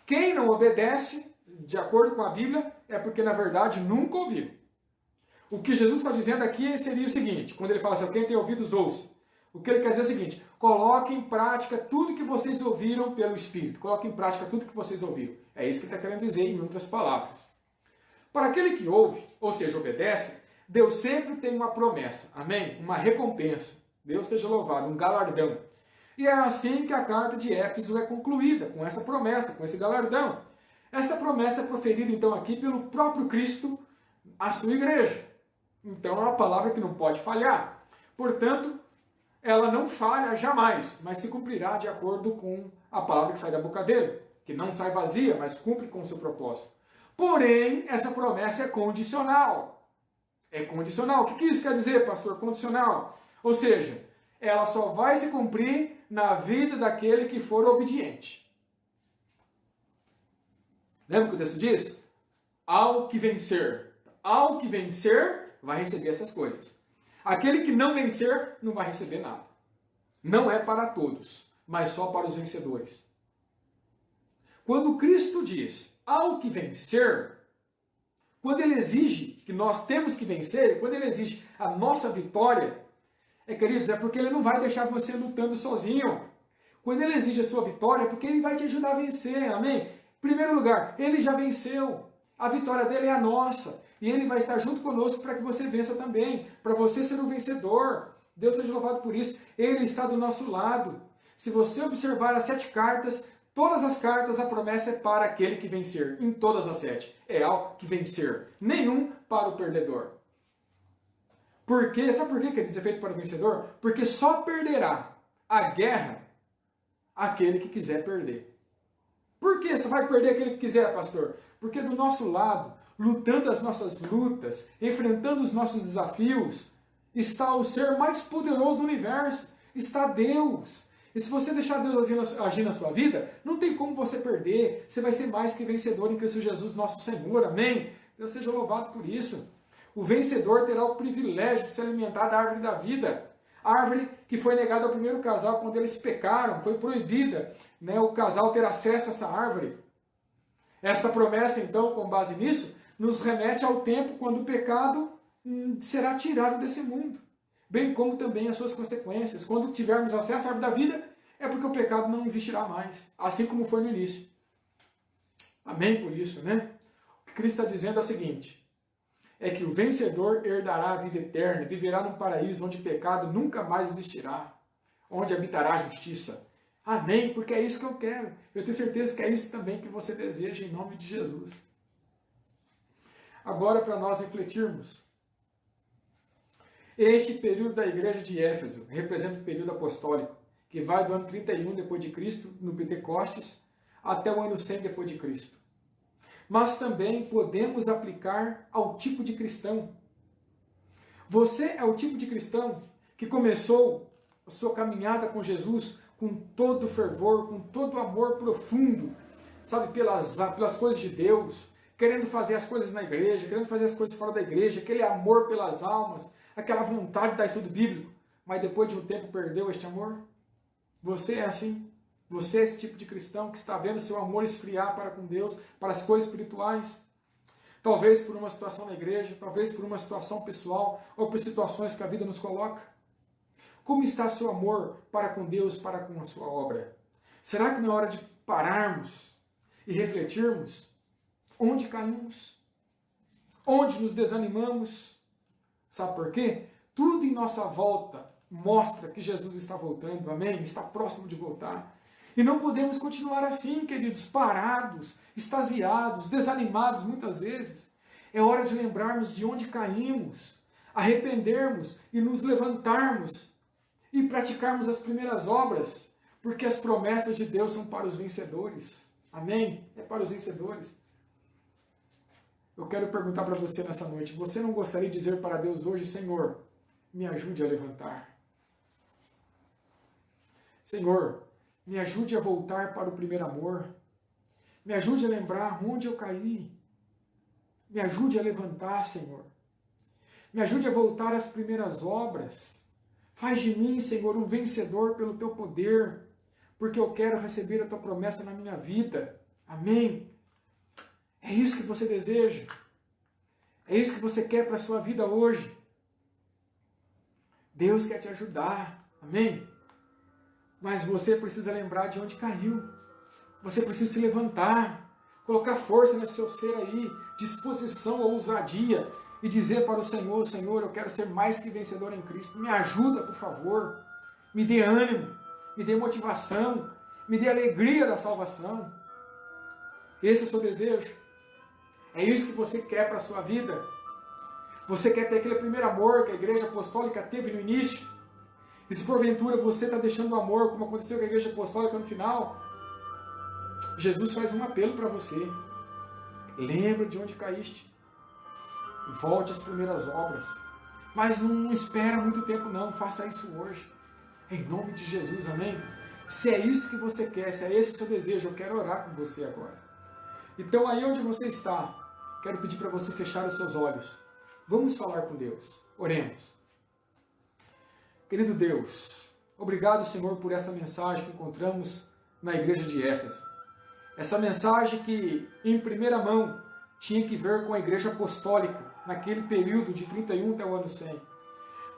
Quem não obedece, de acordo com a Bíblia, é porque na verdade nunca ouviu. O que Jesus está dizendo aqui seria o seguinte, quando ele fala assim, quem tem ouvidos ouça. O que ele quer dizer é o seguinte, coloque em prática tudo que vocês ouviram pelo Espírito. Coloque em prática tudo que vocês ouviram. É isso que ele está querendo dizer em outras palavras. Para aquele que ouve, ou seja, obedece, Deus sempre tem uma promessa, amém? Uma recompensa. Deus seja louvado, um galardão. E é assim que a carta de Éfeso é concluída, com essa promessa, com esse galardão. Essa promessa é proferida então aqui pelo próprio Cristo à sua igreja. Então é uma palavra que não pode falhar. Portanto, ela não falha jamais, mas se cumprirá de acordo com a palavra que sai da boca dele, que não sai vazia, mas cumpre com o seu propósito. Porém, essa promessa é condicional. É condicional. O que isso quer dizer, pastor? Condicional. Ou seja, ela só vai se cumprir na vida daquele que for obediente. Lembra o que o texto diz? Ao que vencer. Ao que vencer, vai receber essas coisas. Aquele que não vencer, não vai receber nada. Não é para todos, mas só para os vencedores. Quando Cristo diz, ao que vencer, quando ele exige que nós temos que vencer, quando ele exige a nossa vitória, queridos, é porque ele não vai deixar você lutando sozinho. Quando ele exige a sua vitória, é porque ele vai te ajudar a vencer, amém? Em primeiro lugar, ele já venceu. A vitória dele é a nossa. E ele vai estar junto conosco para que você vença também. Para você ser um vencedor. Deus seja louvado por isso. Ele está do nosso lado. Se você observar as 7 cartas, todas as cartas, a promessa é para aquele que vencer. Em todas as 7. É ao que vencer. Nenhum para o perdedor. Sabe por que ele diz é feito para o vencedor? Porque só perderá a guerra aquele que quiser perder. Por que só vai perder aquele que quiser, pastor? Porque do nosso lado, lutando as nossas lutas, enfrentando os nossos desafios, está o ser mais poderoso do universo. Está Deus. E se você deixar Deus agir na sua vida, não tem como você perder. Você vai ser mais que vencedor em Cristo Jesus, nosso Senhor. Amém? Deus seja louvado por isso. O vencedor terá o privilégio de se alimentar da árvore da vida. A árvore que foi negada ao primeiro casal quando eles pecaram, foi proibida, né, o casal ter acesso a essa árvore. Esta promessa, então, com base nisso, nos remete ao tempo quando o pecado será tirado desse mundo. Bem como também as suas consequências. Quando tivermos acesso à árvore da vida, é porque o pecado não existirá mais, assim como foi no início. Amém por isso, né? O que Cristo está dizendo é o seguinte, é que o vencedor herdará a vida eterna, viverá num paraíso onde pecado nunca mais existirá, onde habitará a justiça. Amém, porque é isso que eu quero. Eu tenho certeza que é isso também que você deseja, em nome de Jesus. Agora, para nós refletirmos. Este período da igreja de Éfeso representa o período apostólico, que vai do ano 31 depois de Cristo, no Pentecostes, até o ano 100 depois de Cristo. Mas também podemos aplicar ao tipo de cristão. Você é o tipo de cristão que começou a sua caminhada com Jesus com todo fervor, com todo amor profundo, sabe, pelas coisas de Deus, querendo fazer as coisas na igreja, querendo fazer as coisas fora da igreja, aquele amor pelas almas, aquela vontade de dar estudo bíblico, mas depois de um tempo perdeu este amor? Você é assim? Você é esse tipo de cristão que está vendo seu amor esfriar para com Deus, para as coisas espirituais? Talvez por uma situação na igreja, talvez por uma situação pessoal, ou por situações que a vida nos coloca. Como está seu amor para com Deus, para com a sua obra? Será que não é hora de pararmos e refletirmos? Onde caímos? Onde nos desanimamos? Sabe por quê? Tudo em nossa volta mostra que Jesus está voltando, amém? Está próximo de voltar. E não podemos continuar assim, queridos, parados, extasiados, desanimados muitas vezes. É hora de lembrarmos de onde caímos, arrependermos e nos levantarmos e praticarmos as primeiras obras, porque as promessas de Deus são para os vencedores. Amém? É para os vencedores. Eu quero perguntar para você nessa noite, você não gostaria de dizer para Deus hoje, Senhor, me ajude a levantar. Senhor, me ajude a voltar para o primeiro amor. Me ajude a lembrar onde eu caí. Me ajude a levantar, Senhor. Me ajude a voltar às primeiras obras. Faz de mim, Senhor, um vencedor pelo teu poder, porque eu quero receber a tua promessa na minha vida. Amém? É isso que você deseja. É isso que você quer para a sua vida hoje. Deus quer te ajudar. Amém? Mas você precisa lembrar de onde caiu. Você precisa se levantar, colocar força nesse seu ser aí, disposição, ousadia, e dizer para o Senhor, Senhor, eu quero ser mais que vencedor em Cristo. Me ajuda, por favor. Me dê ânimo, me dê motivação, me dê alegria da salvação. Esse é o seu desejo? É isso que você quer para a sua vida? Você quer ter aquele primeiro amor que a igreja apostólica teve no início? E se porventura você está deixando o amor, como aconteceu com a igreja apostólica no final, Jesus faz um apelo para você. Lembra de onde caíste. Volte às primeiras obras. Mas não espera muito tempo não, faça isso hoje. Em nome de Jesus, amém? Se é isso que você quer, se é esse o seu desejo, eu quero orar com você agora. Então aí onde você está, quero pedir para você fechar os seus olhos. Vamos falar com Deus. Oremos. Querido Deus, obrigado, Senhor, por essa mensagem que encontramos na igreja de Éfeso. Essa mensagem que, em primeira mão, tinha que ver com a igreja apostólica, naquele período de 31 até o ano 100.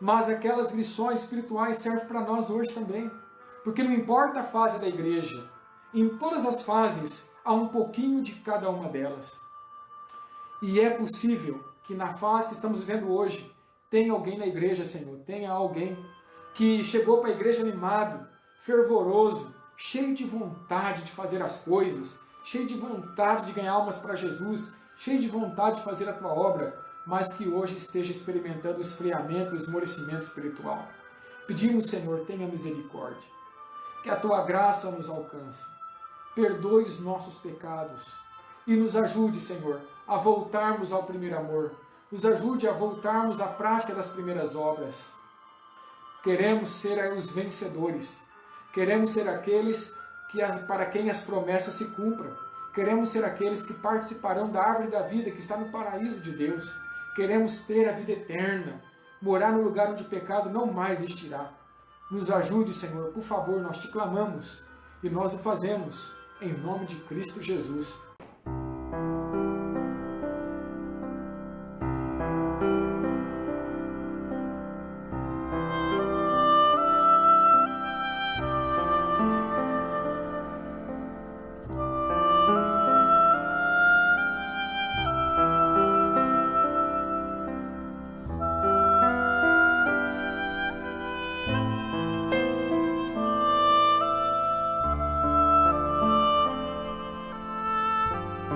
Mas aquelas lições espirituais servem para nós hoje também. Porque não importa a fase da igreja, em todas as fases há um pouquinho de cada uma delas. E é possível que na fase que estamos vivendo hoje, tenha alguém na igreja, Senhor, tenha alguém que chegou para a igreja animado, fervoroso, cheio de vontade de fazer as coisas, cheio de vontade de ganhar almas para Jesus, cheio de vontade de fazer a tua obra, mas que hoje esteja experimentando o esfriamento, o esmorecimento espiritual. Pedimos, Senhor, tenha misericórdia, que a tua graça nos alcance, perdoe os nossos pecados e nos ajude, Senhor, a voltarmos ao primeiro amor, nos ajude a voltarmos à prática das primeiras obras. Queremos ser os vencedores, queremos ser aqueles para quem as promessas se cumpram, queremos ser aqueles que participarão da árvore da vida que está no paraíso de Deus, queremos ter a vida eterna, morar no lugar onde o pecado não mais existirá. Nos ajude, Senhor, por favor, nós te clamamos e nós o fazemos em nome de Cristo Jesus.